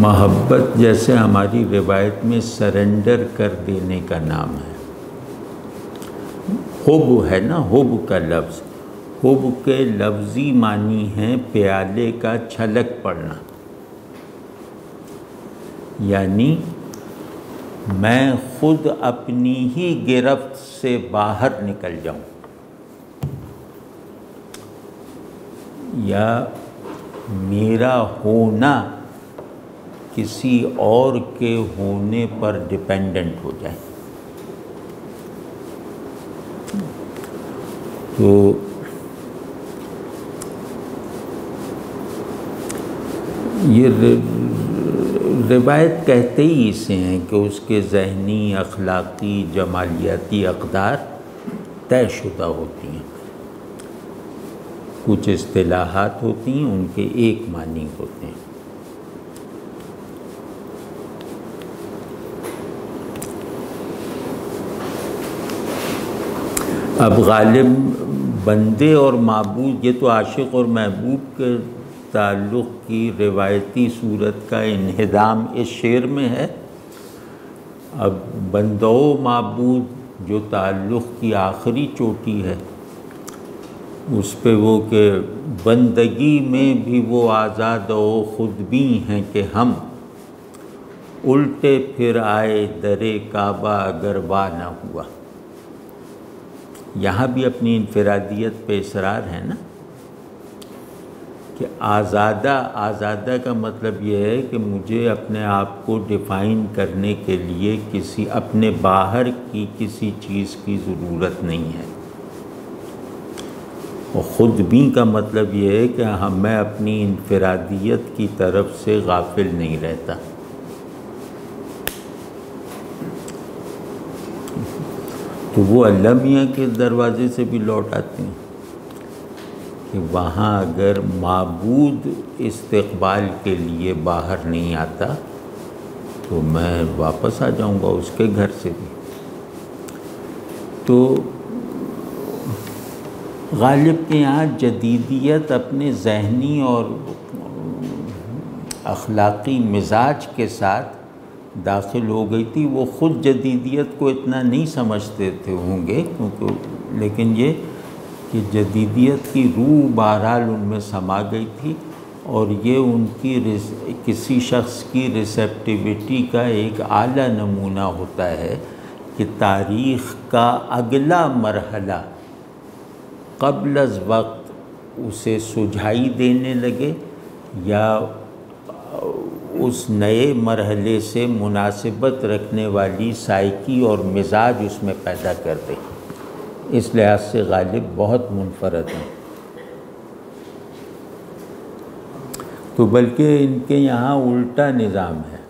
A: محبت جیسے ہماری روایت میں سرنڈر کر دینے کا نام ہے۔ حب ہے نا، حب کا لفظ، حب کے لفظی معنی ہیں پیالے کا چھلک پڑنا، یعنی میں خود اپنی ہی گرفت سے باہر نکل جاؤں، یا میرا ہونا کسی اور کے ہونے پر ڈیپینڈنٹ ہو جائے۔ تو یہ روایت کہتے ہی اسے ہیں کہ اس کے ذہنی، اخلاقی، جمالیاتی اقدار طے شدہ ہوتی ہیں. کچھ اصطلاحات ہوتی ہیں، ان کے ایک معنی ہوتے ہیں. اب غالب بندے اور معبود، یہ تو عاشق اور محبوب کے تعلق کی روایتی صورت کا انہدام اس شعر میں ہے. اب بندہ و معبود جو تعلق کی آخری چوٹی ہے، اس پہ وہ کہ بندگی میں بھی وہ آزاد و خود بھی ہیں کہ ہم الٹے پھر آئے در کعبہ اگر وا نہ ہوا. یہاں بھی اپنی انفرادیت پہ اصرار ہے نا، کہ آزادہ کا مطلب یہ ہے کہ مجھے اپنے آپ کو ڈیفائن کرنے کے لیے کسی اپنے باہر کی کسی چیز کی ضرورت نہیں ہے. اور خود بھی کا مطلب یہ ہے کہ میں اپنی انفرادیت کی طرف سے غافل نہیں رہتا. تو وہ اللہ میاں کے دروازے سے بھی لوٹ آتے ہیں کہ وہاں اگر معبود استقبال کے لیے باہر نہیں آتا تو میں واپس آ جاؤں گا اس کے گھر سے بھی. تو غالب کے یہاں جدیدیت اپنے ذہنی اور اخلاقی مزاج کے ساتھ داخل ہو گئی تھی. وہ خود جدیدیت کو اتنا نہیں سمجھتے تھے ہوں گے، کیونکہ لیکن یہ کہ جدیدیت کی روح بہرحال ان میں سما گئی تھی، اور یہ ان کی کسی شخص کی ریسیپٹیوٹی کا ایک اعلیٰ نمونہ ہوتا ہے کہ تاریخ کا اگلا مرحلہ قبل از وقت اسے سجھائی دینے لگے یا اس نئے مرحلے سے مناسبت رکھنے والی سائیکی اور مزاج اس میں پیدا کر دے. اس لحاظ سے غالب بہت منفرد ہیں. تو بلکہ ان کے یہاں الٹا نظام ہے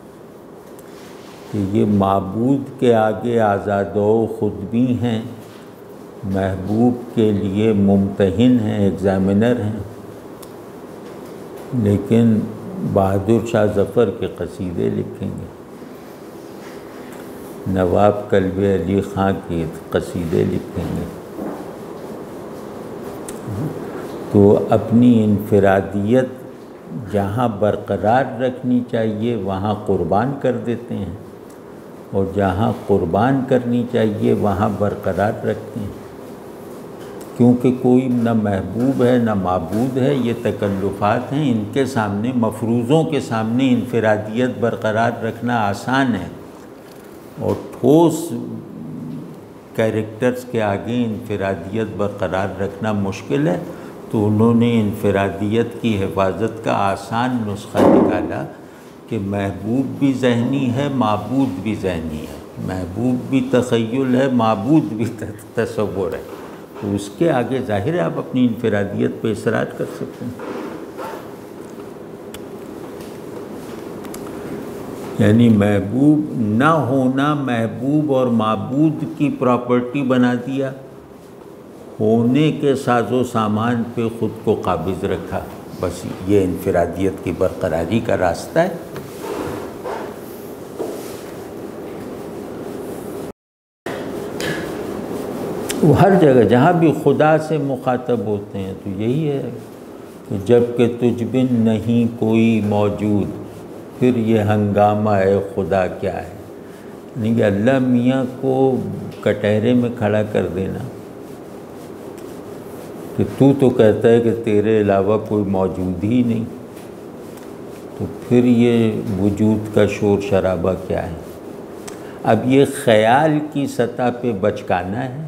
A: کہ یہ معبود کے آگے آزاد و خود بھی ہیں، محبوب کے لیے ممتحن ہیں، ایگزامینر ہیں. لیکن بہادر شاہ ظفر کے قصیدے لکھیں گے، نواب کلب علی خان کے قصیدے لکھیں گے. تو اپنی انفرادیت جہاں برقرار رکھنی چاہیے وہاں قربان کر دیتے ہیں، اور جہاں قربان کرنی چاہیے وہاں برقرار رکھتے ہیں. کیونکہ کوئی نہ محبوب ہے نہ معبود ہے، یہ تکلفات ہیں. ان کے سامنے، مفروضوں کے سامنے انفرادیت برقرار رکھنا آسان ہے، اور ٹھوس کیریکٹرز کے آگے انفرادیت برقرار رکھنا مشکل ہے. تو انہوں نے انفرادیت کی حفاظت کا آسان نسخہ نکالا کہ محبوب بھی ذہنی ہے، معبود بھی ذہنی ہے. محبوب بھی تخیل ہے، معبود بھی تصور ہے. تو اس کے آگے ظاہر ہے آپ اپنی انفرادیت پہ اصرار کر سکتے ہیں. یعنی محبوب نہ ہونا محبوب اور معبود کی پراپرٹی بنا دیا، ہونے کے ساز و سامان پہ خود کو قابض رکھا. بس یہ انفرادیت کی برقراری کا راستہ ہے. وہ ہر جگہ جہاں بھی خدا سے مخاطب ہوتے ہیں تو یہی ہے کہ جب کہ تجھ بن نہیں کوئی موجود، پھر یہ ہنگامہ ہے خدا کیا ہے. یعنی کہ اللہ میاں کو کٹہرے میں کھڑا کر دینا کہ تو کہتا ہے کہ تیرے علاوہ کوئی موجود ہی نہیں، تو پھر یہ وجود کا شور شرابہ کیا ہے. اب یہ خیال کی سطح پہ بچکانا ہے،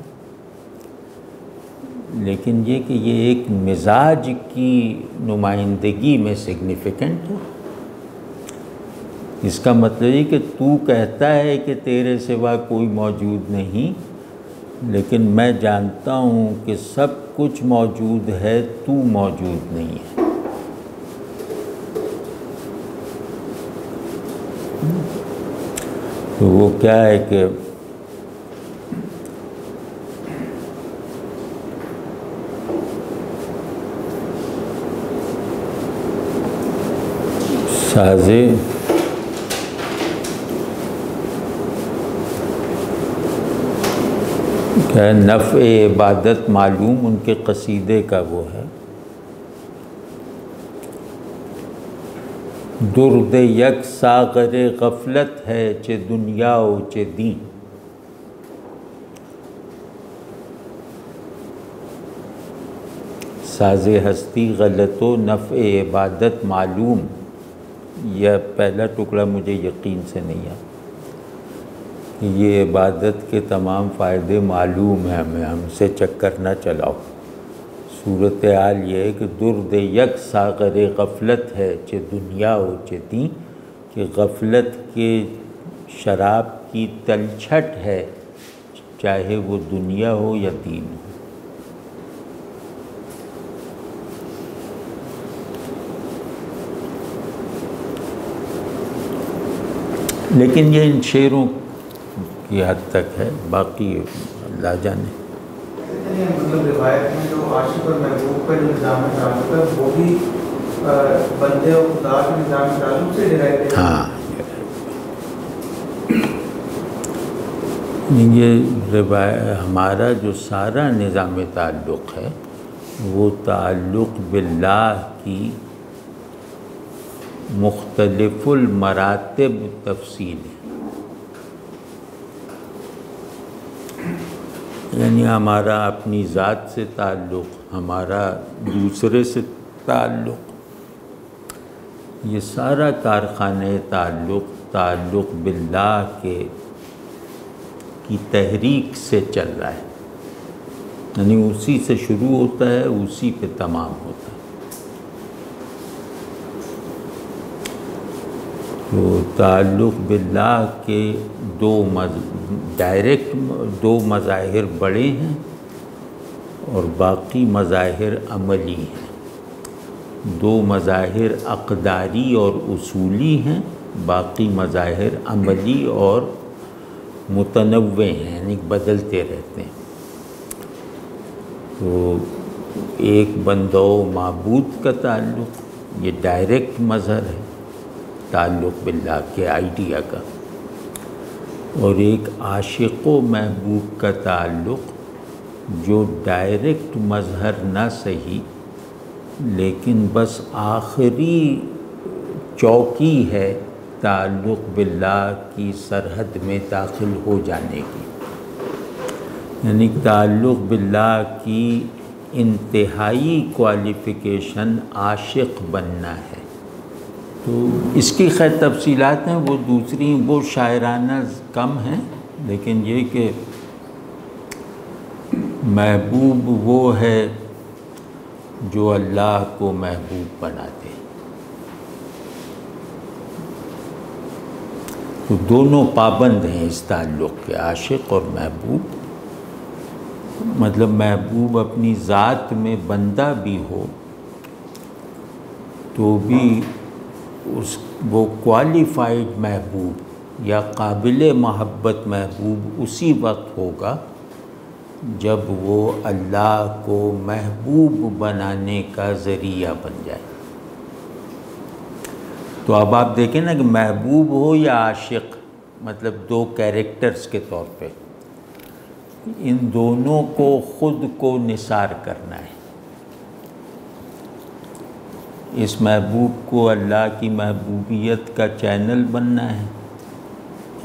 A: لیکن یہ کہ یہ ایک مزاج کی نمائندگی میں سگنیفیکنٹ ہے. اس کا مطلب یہ کہ تو کہتا ہے کہ تیرے سوا کوئی موجود نہیں، لیکن میں جانتا ہوں کہ سب کچھ موجود ہے، تو موجود نہیں ہے۔ تو وہ کیا ہے کہ سازے کیا نفع عبادت معلوم ان کے قصیدے کا وہ ہے، درد یک ساغر غفلت ہے چے دنیا و چے دین۔ ساز ہستی غلط و نفع عبادت معلوم، یہ پہلا ٹکڑا مجھے یقین سے نہیں ہے کہ یہ عبادت کے تمام فائدے معلوم ہیں، ہم سے چکر نہ چلاؤ۔ صورتحال یہ ہے کہ درد یک ساغر غفلت ہے چے دنیا و چے دین، کہ غفلت کے شراب کی تلچھٹ ہے، چاہے وہ دنیا ہو یا دین ہو۔ لیکن یہ ان شعروں کی حد تک ہے، باقی اللہ جانے۔
B: مطلب روایت میں جو عاشق اور محبوب کا جو نظام تعلق ہے وہ بھی بندے اور خدا کے نظام تعلق سے ڈرائیو ہے۔
A: ہاں، یہ ہمارا جو سارا نظام تعلق ہے وہ تعلق باللہ کی مختلف المراتب تفصیل ہے، یعنی ہمارا اپنی ذات سے تعلق، ہمارا دوسرے سے تعلق، یہ سارا کارخانہ تعلق باللہ کی تحریک سے چل رہا ہے، یعنی اسی سے شروع ہوتا ہے، اسی پہ تمام ہوتا ہے۔ تو تعلق باللہ کے ڈائریکٹ دو مظاہر بڑے ہیں اور باقی مظاہر عملی ہیں، دو مظاہر اقداری اور اصولی ہیں، باقی مظاہر عملی اور متنوع ہیں، یعنی بدلتے رہتے ہیں۔ تو ایک بندہ و معبود کا تعلق یہ ڈائریکٹ مظہر ہے تعلق باللہ کے آئیڈیا کا، اور ایک عاشق و محبوب کا تعلق جو ڈائریکٹ مظہر نہ صحیح لیکن بس آخری چوکی ہے تعلق باللہ کی سرحد میں داخل ہو جانے کی، یعنی تعلق باللہ کی انتہائی کوالیفیکیشن عاشق بننا ہے۔ تو اس کی خیر تفصیلات ہیں، وہ دوسری وہ شاعرانہ کم ہیں، لیکن یہ کہ محبوب وہ ہے جو اللہ کو محبوب بنا دے۔ تو دونوں پابند ہیں اس تعلق کے، عاشق اور محبوب، مطلب محبوب اپنی ذات میں بندہ بھی ہو تو بھی وہ کوالیفائڈ محبوب یا قابل محبت محبوب اسی وقت ہوگا جب وہ اللہ کو محبوب بنانے کا ذریعہ بن جائے۔ تو اب آپ دیکھیں نا کہ محبوب ہو یا عاشق، مطلب دو کیریکٹرز کے طور پہ، ان دونوں کو خود کو نثار کرنا ہے۔ اس محبوب کو اللہ کی محبوبیت کا چینل بننا ہے،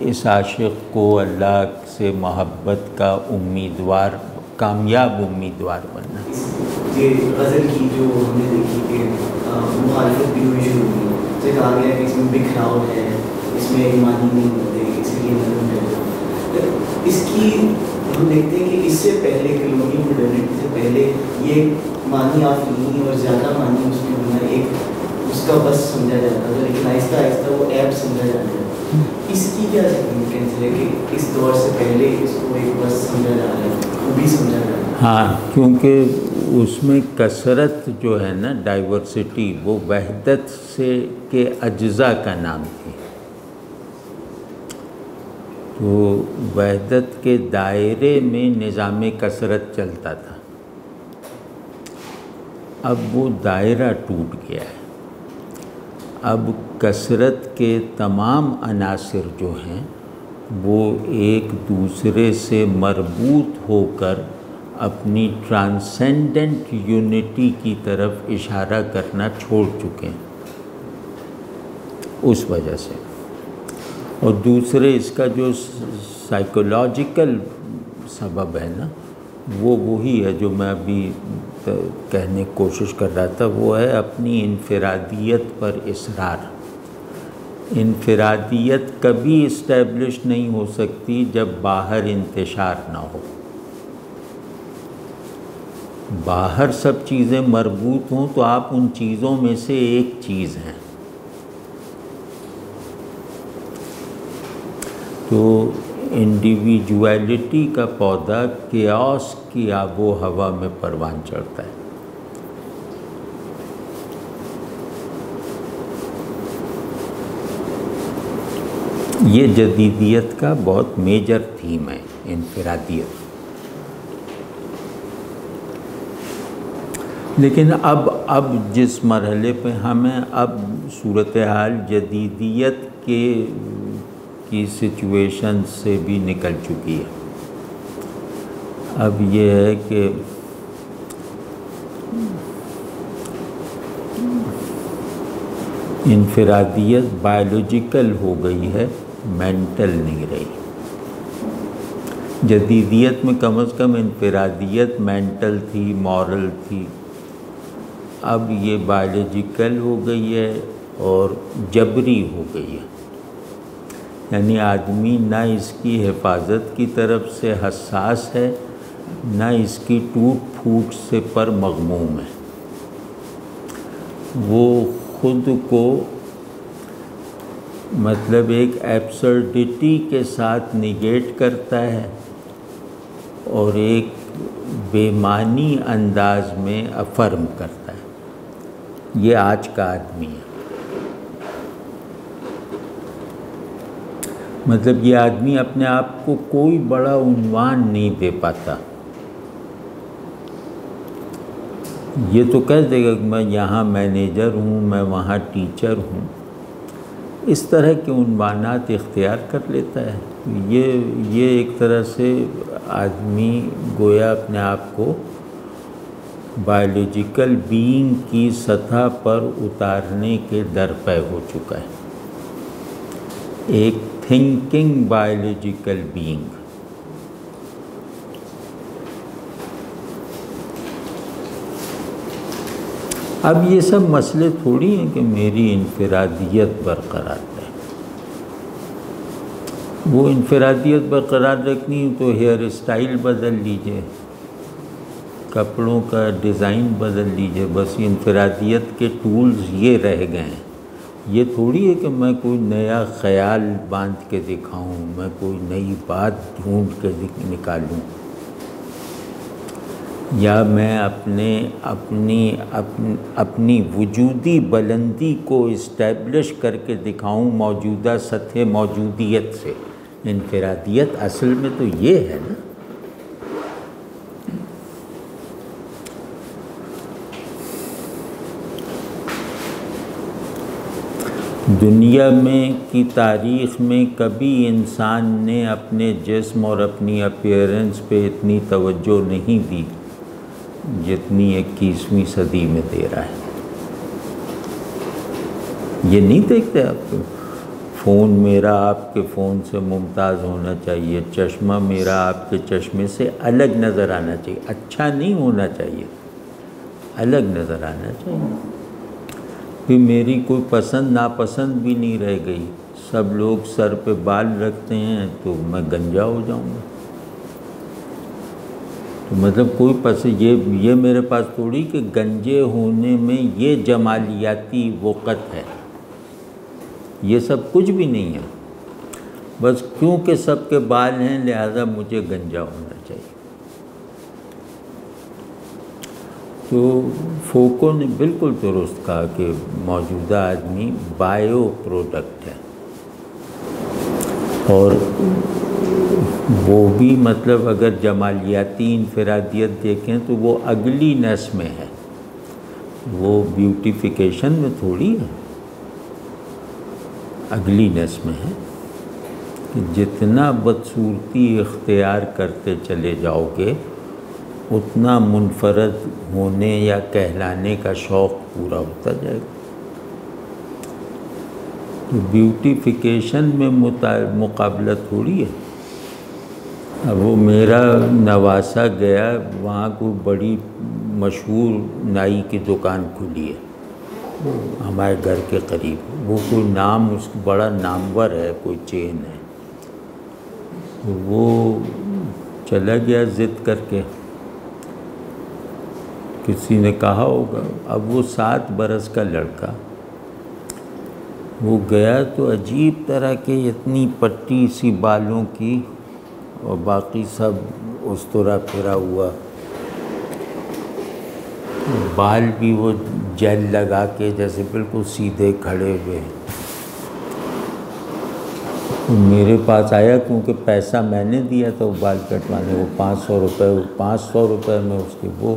A: اس عاشق کو اللہ سے محبت کا امیدوار، کامیاب امیدوار بننا ہے۔
C: یہ غزل کی جو ہم نے دیکھی کہ مخالفت بھی ہوئی شروع ہوئی، جیسے کہا گیا کہ اس میں بکھراؤ ہے، اس میں ایمانی نہیں ہوتے، اس لیے نرم ہے۔ اس کی ہم دیکھتے ہیں کہ اس سے پہلے کلونیل ماڈرنٹی سے پہلے یہ معنی آفرینی اور زیادہ معنی اس میں ہونا ایک اس کا بس سمجھا جاتا تھا، لیکن آہستہ آہستہ وہ ایپ سمجھا جانے لگا. اس کی کیا سگنیفیکینس ہے کہ اس دور سے پہلے اس کو ایک بس سمجھا جا رہا ہے، خوبی سمجھا جا رہا ہے؟
A: ہاں، کیونکہ اس میں کثرت جو ہے نا، ڈائیورسٹی، وہ وحدت سے کے اجزاء کا نام تھی. تو وحدت کے دائرے میں نظام کثرت چلتا تھا. اب وہ دائرہ ٹوٹ گیا ہے. اب کثرت کے تمام عناصر جو ہیں وہ ایک دوسرے سے مربوط ہو کر اپنی ٹرانسینڈنٹ یونٹی کی طرف اشارہ کرنا چھوڑ چکے ہیں. اس وجہ سے، اور دوسرے اس کا جو سائیکولوجیکل سبب ہے نا، وہ وہی ہے جو میں ابھی کہنے کی کوشش کر رہا تھا، وہ ہے اپنی انفرادیت پر اصرار. انفرادیت کبھی اسٹیبلش نہیں ہو سکتی جب باہر انتشار نہ ہو. باہر سب چیزیں مربوط ہوں تو آپ ان چیزوں میں سے ایک چیز ہیں. تو انڈیویجویلٹی کا پودا کیاس کی آب و ہوا میں پروان چڑھتا ہے. یہ جدیدیت کا بہت میجر تھیم ہے، انفرادیت. لیکن اب جس مرحلے پہ ہمیں اب صورتحال جدیدیت کی سچویشن سے بھی نکل چکی ہے. اب یہ ہے کہ انفرادیت بائیولوجیکل ہو گئی ہے، مینٹل نہیں رہی. جدیدیت میں کم از کم انفرادیت مینٹل تھی، مورل تھی. اب یہ بائیولوجیکل ہو گئی ہے اور جبری ہو گئی ہے. یعنی آدمی نہ اس کی حفاظت کی طرف سے حساس ہے، نہ اس کی ٹوٹ پھوٹ سے پر مغموم ہے. وہ خود کو مطلب ایک ایبسرڈیٹی کے ساتھ نگیٹ کرتا ہے اور ایک بے معنی انداز میں افرم کرتا ہے. یہ آج کا آدمی ہے. مطلب یہ آدمی اپنے آپ کو کوئی بڑا عنوان نہیں دے پاتا. یہ تو کہہ دے گا کہ میں یہاں مینیجر ہوں، میں وہاں ٹیچر ہوں. اس طرح کے عنوانات اختیار کر لیتا ہے. یہ ایک طرح سے آدمی گویا اپنے آپ کو بائیولوجیکل بینگ کی سطح پر اتارنے کے درپے ہو چکا ہے. ایک تھنکنگ بائیولوجیکل بینگ. اب یہ سب مسئلے تھوڑی ہیں کہ میری انفرادیت برقرار رہے. وہ انفرادیت برقرار رکھنی تو ہیئر اسٹائل بدل لیجئے، کپڑوں کا ڈیزائن بدل لیجئے. بس انفرادیت کے ٹولز یہ رہ گئے ہیں. یہ تھوڑی ہے کہ میں کوئی نیا خیال باندھ کے دکھاؤں، میں کوئی نئی بات ڈھونڈ کے نکالوں، یا میں اپنی وجودی بلندی کو اسٹیبلش کر کے دکھاؤں موجودہ سطح موجودیت سے. انفرادیت اصل میں تو یہ ہے نا. دنیا میں کی تاریخ میں کبھی انسان نے اپنے جسم اور اپنی اپیئرنس پہ اتنی توجہ نہیں دی جتنی 21ویں صدی میں دے رہا ہے. یہ نہیں دیکھتے آپ؟ فون میرا آپ کے فون سے ممتاز ہونا چاہیے، چشمہ میرا آپ کے چشمے سے الگ نظر آنا چاہیے. اچھا نہیں ہونا چاہیے، الگ نظر آنا چاہیے. پھر میری کوئی پسند ناپسند بھی نہیں رہ گئی. سب لوگ سر پہ بال رکھتے ہیں تو میں گنجا ہو جاؤں گا. مطلب کوئی یہ میرے پاس تھوڑی کہ گنجے ہونے میں یہ جمالیاتی وقت ہے، یہ سب کچھ بھی نہیں ہے، بس کیونکہ سب کے بال ہیں لہذا مجھے گنجا ہونا چاہیے۔ تو فوکو نے بالکل درست کہا کہ موجودہ آدمی بائیو پروڈکٹ ہے، اور وہ بھی مطلب اگر جمالیاتی انفرادیت دیکھیں تو وہ اگلی نس میں ہے، وہ بیوٹیفیکیشن میں تھوڑی ہے، اگلی نس میں ہے کہ جتنا بدصورتی اختیار کرتے چلے جاؤ گے اتنا منفرد ہونے یا کہلانے کا شوق پورا ہوتا جائے گا۔ تو بیوٹیفیکیشن میں مقابلہ تھوڑی ہے۔ اب وہ میرا نواسا گیا، وہاں کوئی بڑی مشہور نائی کی دکان کھلی ہے ہمارے گھر کے قریب، وہ کوئی نام اس کو بڑا نامور ہے، کوئی چین ہے، وہ چلا گیا ضد کر کے، کسی نے کہا ہوگا، اب وہ 7 برس کا لڑکا، وہ گیا تو عجیب طرح کے اتنی پٹی سی بالوں کی اور باقی سب اس طرح پھرا ہوا، بال بھی وہ جیل لگا کے جیسے بالکل سیدھے کھڑے ہوئے۔ میرے پاس آیا کیونکہ پیسہ میں نے دیا تھا وہ بال کٹوانے، وہ 500 روپے میں اس کے وہ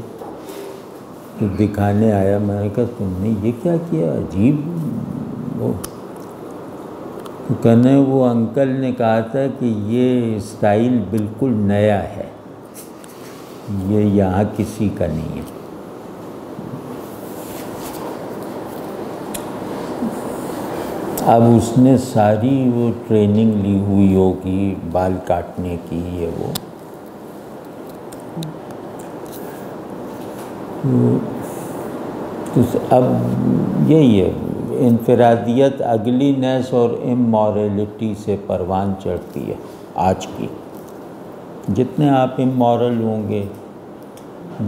A: دکھانے آیا۔ میں نے کہا تم نے یہ کیا کیا، عجیب۔ وہ تو کہنے وہ انکل نے کہا تھا کہ یہ اسٹائل بالکل نیا ہے، یہ یہاں کسی کا نہیں ہے۔ اب اس نے ساری وہ ٹریننگ لی ہوئی ہوگی بال کاٹنے کی، یہ وہ اب یہی ہے، انفرادیت اگلی نس اور امورلٹی سے پروان چڑھتی ہے آج کی۔ جتنے آپ امورل ہوں گے،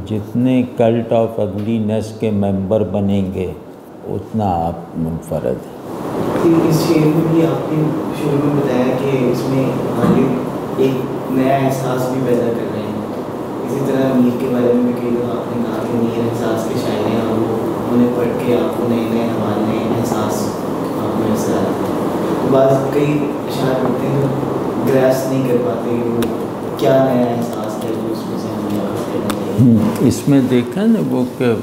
A: جتنے کلٹ آف اگلی نس کے ممبر بنیں گے، اتنا آپ منفرد ہیں۔
C: اس شعر میں بھی آپ نے شروع میں بتایا کہ اس میں غالب ایک نیا احساس بھی پیدا کر رہے ہیں، اسی طرح میر کے بارے میں بھی کئی دفعہ آپ نے کہا کہ میر احساس کے شاعر ہیں، اور وہ انہیں پڑھ کے آپ کو نئے حوالے نئے احساس آپ کو میسر آتے ہیں۔ بعض کئی اشعار پڑھتے ہیں تو گریس نہیں کر پاتے کہ وہ کیا نیا احساس ہے جو اس میں سے ہمیں یاد کرنا چاہیے۔
A: اس میں دیکھا نا وہ کہ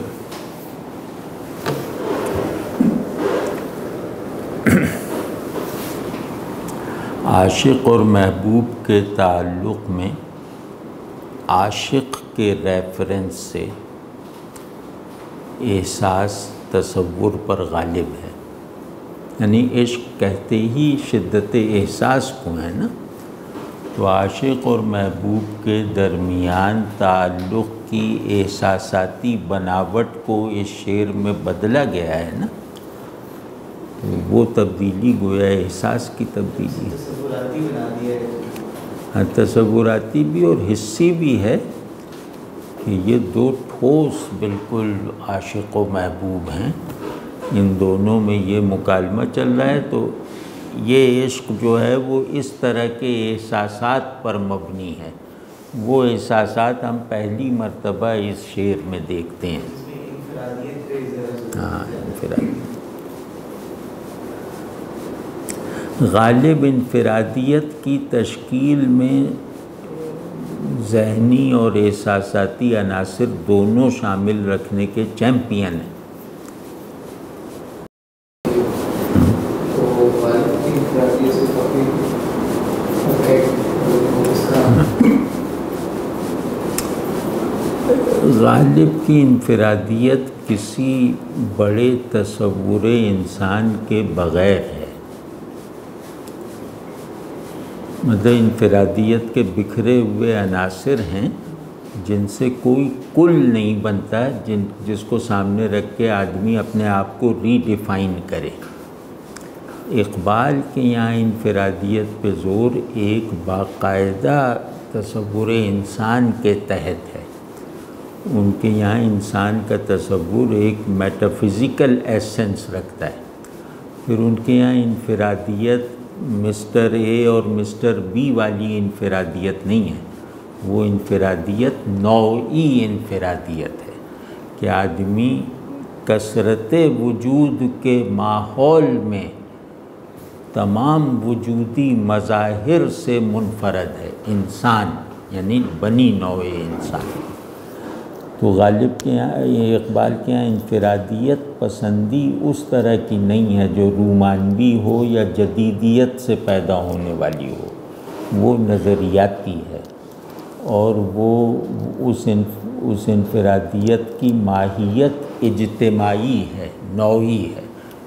A: عاشق اور محبوب کے تعلق میں عاشق کے ریفرنس سے احساس تصور پر غالب ہے، یعنی عشق کہتے ہی شدت احساس کو ہے نا، تو عاشق اور محبوب کے درمیان تعلق کی احساساتی بناوٹ کو اس شعر میں بدلا گیا ہے نا، وہ تبدیلی گویا احساس کی تبدیلی ہے،
C: تصوراتی بنا دیا ہے۔
A: ہاں، تصوراتی بھی اور حسی بھی ہے کہ یہ دو ٹھوس بالکل عاشق و محبوب ہیں، ان دونوں میں یہ مکالمہ چل رہا ہے، تو یہ عشق جو ہے وہ اس طرح کے احساسات پر مبنی ہے، وہ احساسات ہم پہلی مرتبہ اس شعر میں دیکھتے ہیں۔
C: اس میں انفرادیت پہ ذرا
A: ہاں، انفرادیت، غالب انفرادیت کی تشکیل میں ذہنی اور احساساتی عناصر دونوں شامل رکھنے کے چیمپئن ہیں۔ غالب کی انفرادیت کسی بڑے تصور انسان کے بغیر ہے، مطلب انفرادیت کے بکھرے ہوئے عناصر ہیں جن سے کوئی کل نہیں بنتا، جس کو سامنے رکھ کے آدمی اپنے آپ کو ری ڈیفائن کرے۔ اقبال کے یہاں انفرادیت پہ زور ایک باقاعدہ تصور انسان کے تحت ہے، ان کے یہاں انسان کا تصور ایک میٹافزیکل ایسنس رکھتا ہے. پھر ان کے یہاں انفرادیت مسٹر اے اور مسٹر بی والی انفرادیت نہیں ہے. وہ انفرادیت نوعی انفرادیت ہے کہ آدمی کثرت وجود کے ماحول میں تمام وجودی مظاہر سے منفرد ہے. انسان یعنی بنی نوع انسان. تو غالب کے یہاں اقبال کے یہاں انفرادیت پسندی اس طرح کی نہیں ہے جو رومانوی ہو یا جدیدیت سے پیدا ہونے والی ہو. وہ نظریاتی ہے اور وہ اس انفرادیت کی ماہیت اجتماعی ہے، نوعی ہے.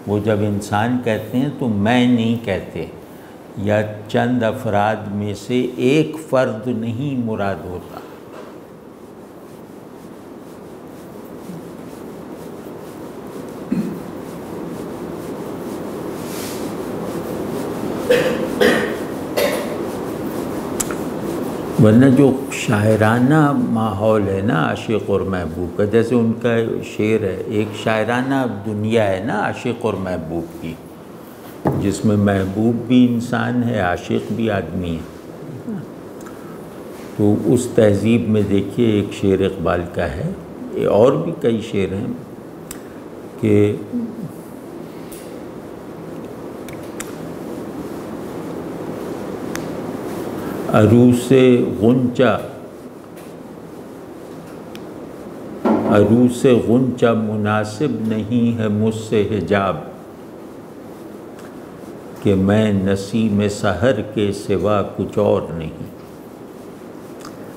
A: وہ جب انسان کہتے ہیں تو میں نہیں کہتے یا چند افراد میں سے ایک فرد نہیں مراد ہوتا. ورنہ جو شاعرانہ ماحول ہے نا عاشق اور محبوب کا، جیسے ان کا شعر ہے، ایک شاعرانہ دنیا ہے نا عاشق اور محبوب کی، جس میں محبوب بھی انسان ہے، عاشق بھی آدمی ہے. تو اس تہذیب میں دیکھیے ایک شعر اقبال کا ہے، اور بھی کئی شعر ہیں کہ عروس غنچہ مناسب نہیں ہے مجھ سے حجاب، کہ میں نسیم سحر کے سوا کچھ اور نہیں.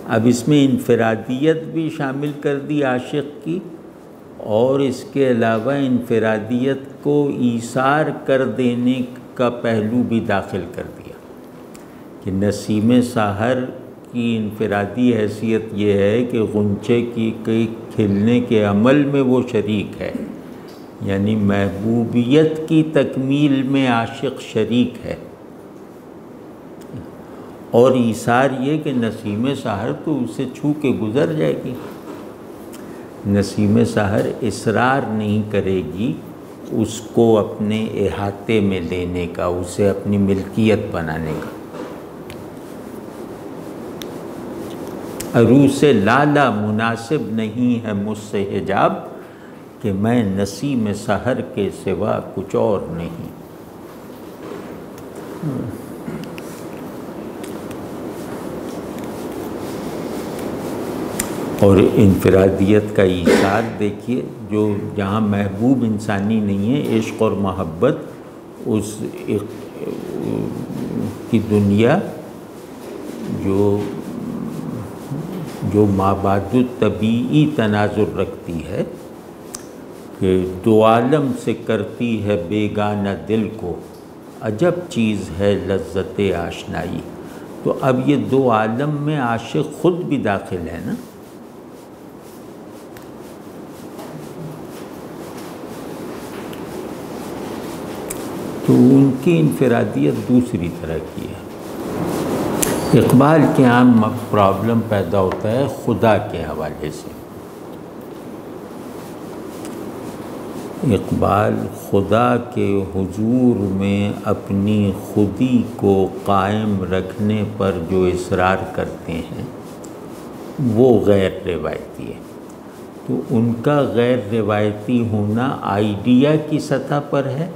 A: اب اس میں انفرادیت بھی شامل کر دی عاشق کی، اور اس کے علاوہ انفرادیت کو ایثار کر دینے کا پہلو بھی داخل کر دیا کہ نسیم سحر کی انفرادی حیثیت یہ ہے کہ غنچے کی کھلنے کے عمل میں وہ شریک ہے، یعنی محبوبیت کی تکمیل میں عاشق شریک ہے. اور ایثار یہ کہ نسیم سحر تو اسے چھو کے گزر جائے گی. نسیم سحر اصرار نہیں کرے گی اس کو اپنے احاطے میں لینے کا، اسے اپنی ملکیت بنانے کا. عروس لالا مناسب نہیں ہے مجھ سے حجاب، کہ میں نسیم سحر کے سوا کچھ اور نہیں. اور انفرادیت کا ایثار دیکھیے، جو جہاں محبوب انسانی نہیں ہے، عشق اور محبت اس کی دنیا جو مابعد طبیعی تناظر رکھتی ہے کہ دو عالم سے کرتی ہے بیگانہ دل کو، عجب چیز ہے لذت آشنائی. تو اب یہ دو عالم میں عاشق خود بھی داخل ہے نا. تو ان کی انفرادیت دوسری طرح کی ہے. اقبال کے عام پرابلم پیدا ہوتا ہے خدا کے حوالے سے. اقبال خدا کے حضور میں اپنی خودی کو قائم رکھنے پر جو اصرار کرتے ہیں وہ غیر روایتی ہے. تو ان کا غیر روایتی ہونا آئیڈیا کی سطح پر ہے،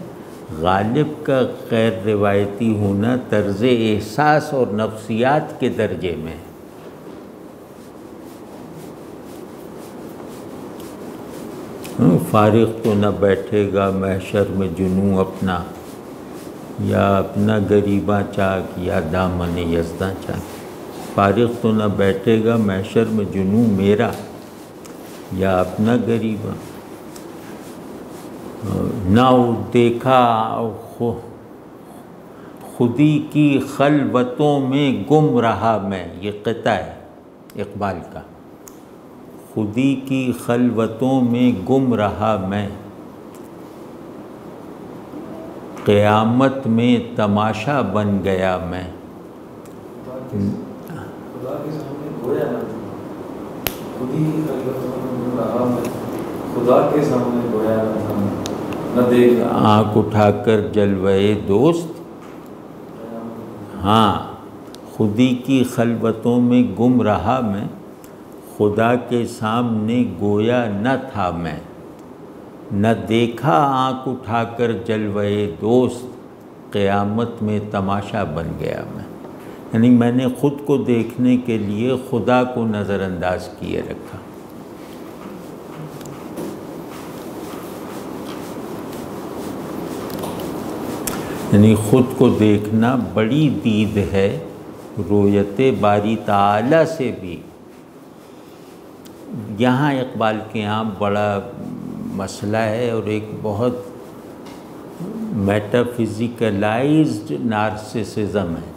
A: غالب کا غیر روایتی ہونا طرز احساس اور نفسیات کے درجے میں ہے. فارغ تو نہ بیٹھے گا محشر میں جنوں اپنا، یا اپنا گریباں چاک یا دامن یزداں چاک. فارغ تو نہ بیٹھے گا محشر میں جنوں میرا، یا اپنا گریباں. نہ دیکھا خودی کی خلوتوں میں گم رہا میں. یہ قطعہ ہے اقبال کا. خودی کی خلوتوں میں گم رہا میں، قیامت میں تماشا بن گیا میں.
D: خود ہی رہا میں خدا کے سامنے گویا نہ دیکھ
A: آنکھ اٹھا کر جلوے دوست، ہاں خودی کی خلوتوں میں گم رہا میں، خدا کے سامنے گویا نہ تھا میں، نہ دیکھا آنکھ اٹھا کر جلوے دوست، قیامت میں تماشا بن گیا میں۔ یعنی میں نے خود کو دیکھنے کے لیے خدا کو نظر انداز کیے رکھا۔ یعنی خود کو دیکھنا بڑی دید ہے، رویت باری تعالیٰ سے بھی۔ یہاں اقبال کے یہاں بڑا مسئلہ ہے اور ایک بہت میٹا فزیکلائزڈ نارسسزم ہے۔